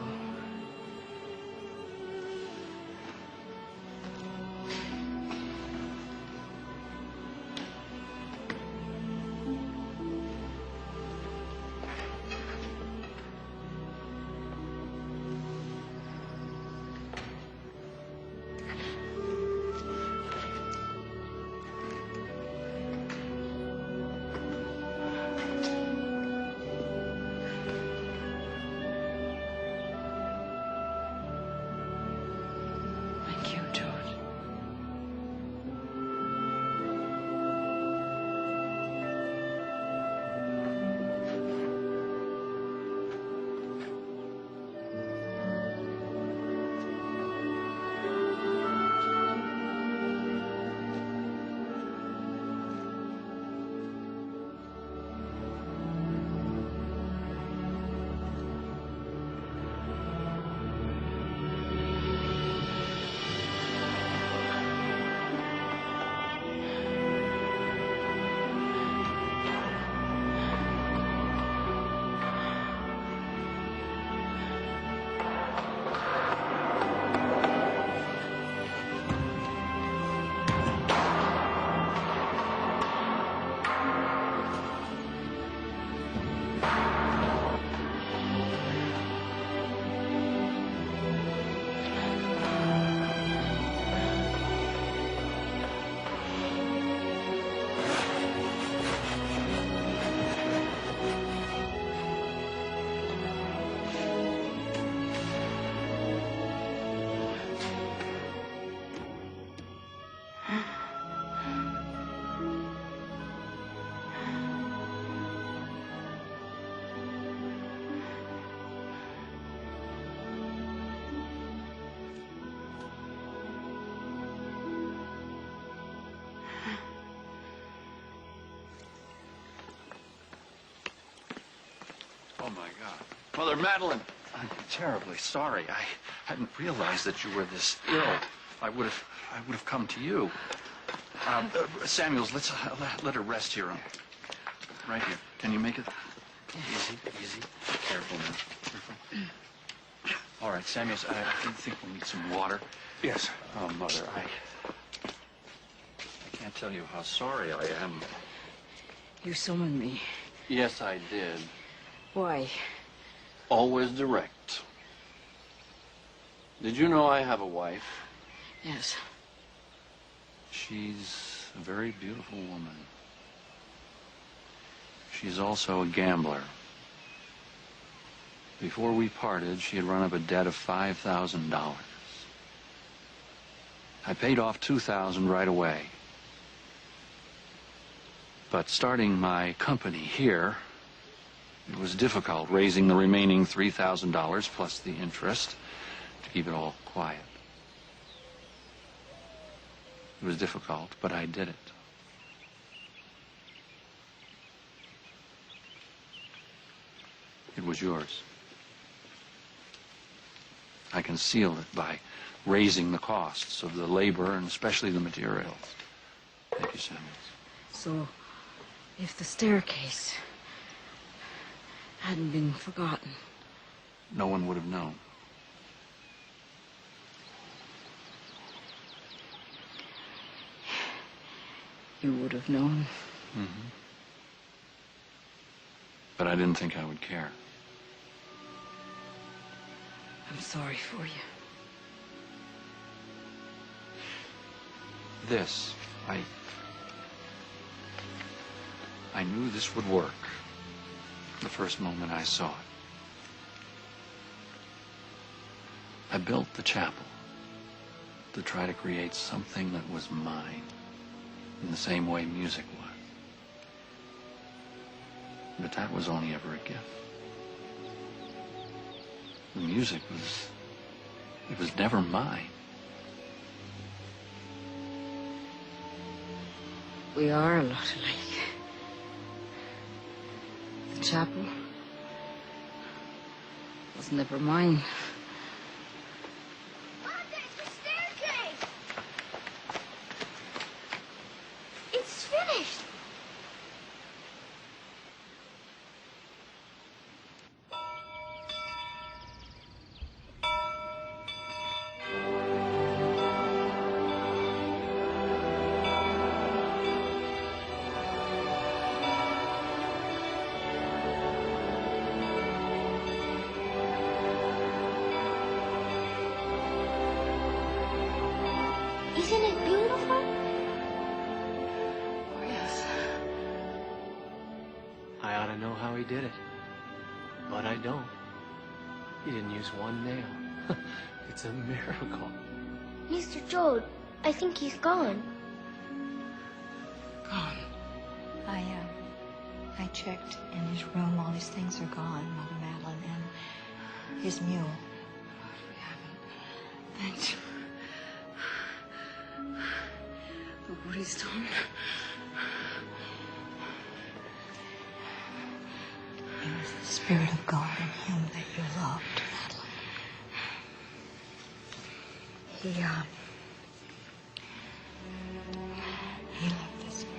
Oh, my God. Mother Madalyn, I'm terribly sorry. I hadn't realized that you were this ill. I would have come to you. Samuels, let's let her rest here. Right here. Can you make it? Easy, easy. Careful now. Careful. All right, Samuels, I think we'll need some water. Yes. Oh, Mother, I can't tell you how sorry I am. You summoned me. Yes, I did. Why? Always direct. Did you know I have a wife? Yes. She's a very beautiful woman. She's also a gambler. Before we parted, she had run up a debt of $5,000. I paid off $2,000 right away. But starting my company here, it was difficult raising the remaining $3,000 plus the interest to keep it all quiet. It was difficult, but I did it. It was yours. I concealed it by raising the costs of the labor and especially the materials. Thank you, Samuels. So, if the staircase hadn't been forgotten, No one would have known. you would have known. Mm-hmm. But I didn't think I would care. I'm sorry for you. This, I knew this would work the first moment I saw it. I built the chapel to try to create something that was mine, in the same way music was. But that was only ever a gift. The music it was never mine. We are a lot alike. The chapel was never mine. It's finished. Isn't it beautiful? Oh, yes. I ought to know how he did it. But I don't. He didn't use one nail. It's a miracle. Mr. Joad, I think he's gone. Gone. I checked in his room. All his things are gone, Mother Madalyn, and his mule. Thank you. Look what he's done. It was the Spirit of God in him that you loved, Madalyn. He left this for you.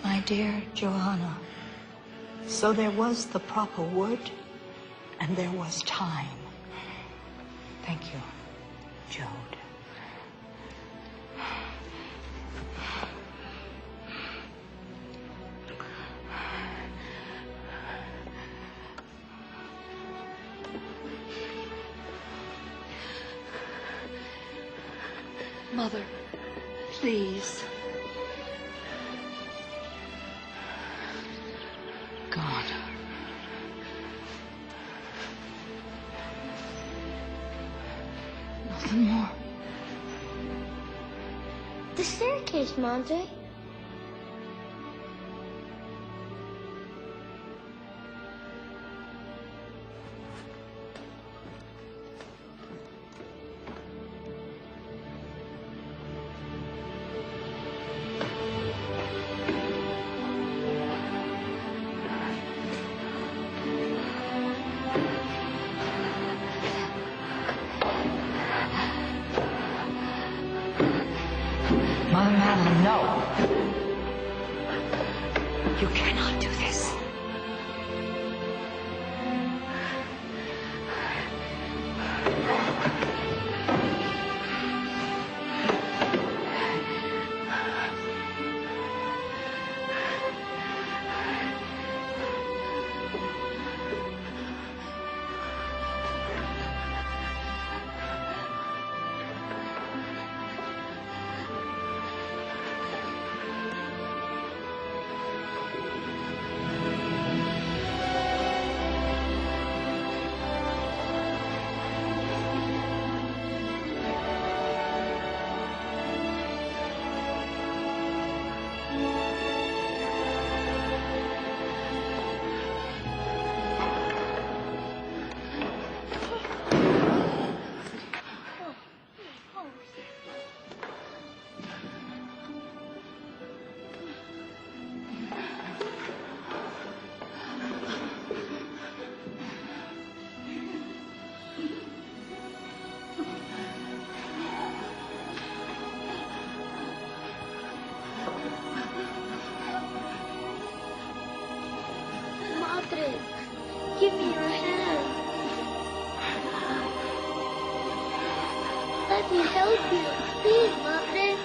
My dear Johanna, so there was the proper wood, and there was time. Thank you, Joad. Mother, please. God. Nothing more. The staircase, Monte. can't do this. Madre, give me your hand. Let me help you. Please, Madre.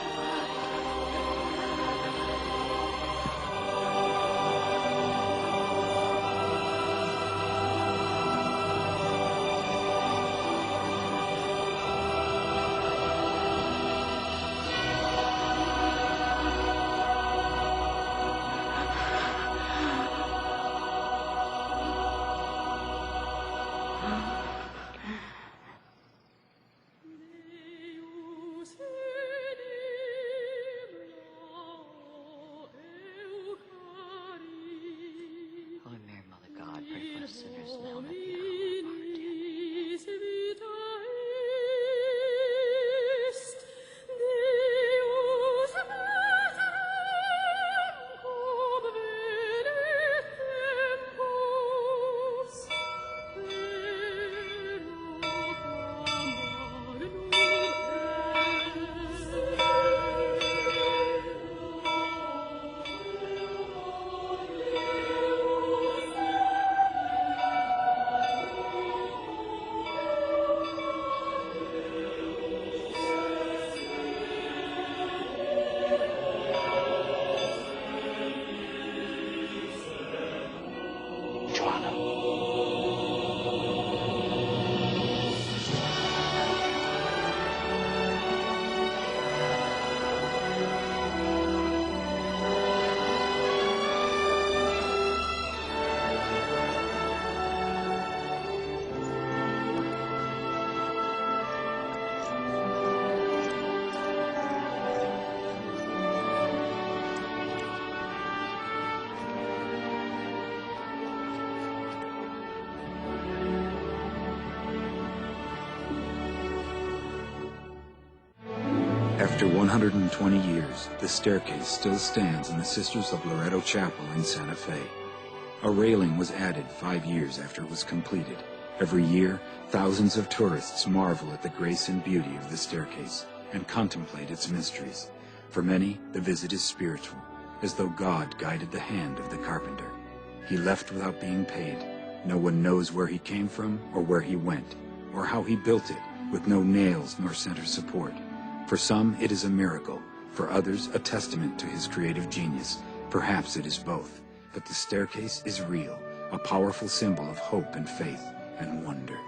Holy Mary, Mother of God, pray for us sinners now and at the hour of our death. After 120 years, the staircase still stands in the Sisters of Loretto Chapel in Santa Fe. A railing was added 5 years after it was completed. Every year, thousands of tourists marvel at the grace and beauty of the staircase and contemplate its mysteries. For many, the visit is spiritual, as though God guided the hand of the carpenter. He left without being paid. No one knows where he came from or where he went, or how he built it, with no nails nor center support. For some, it is a miracle. For others, a testament to his creative genius. Perhaps it is both. But the staircase is real, a powerful symbol of hope and faith and wonder.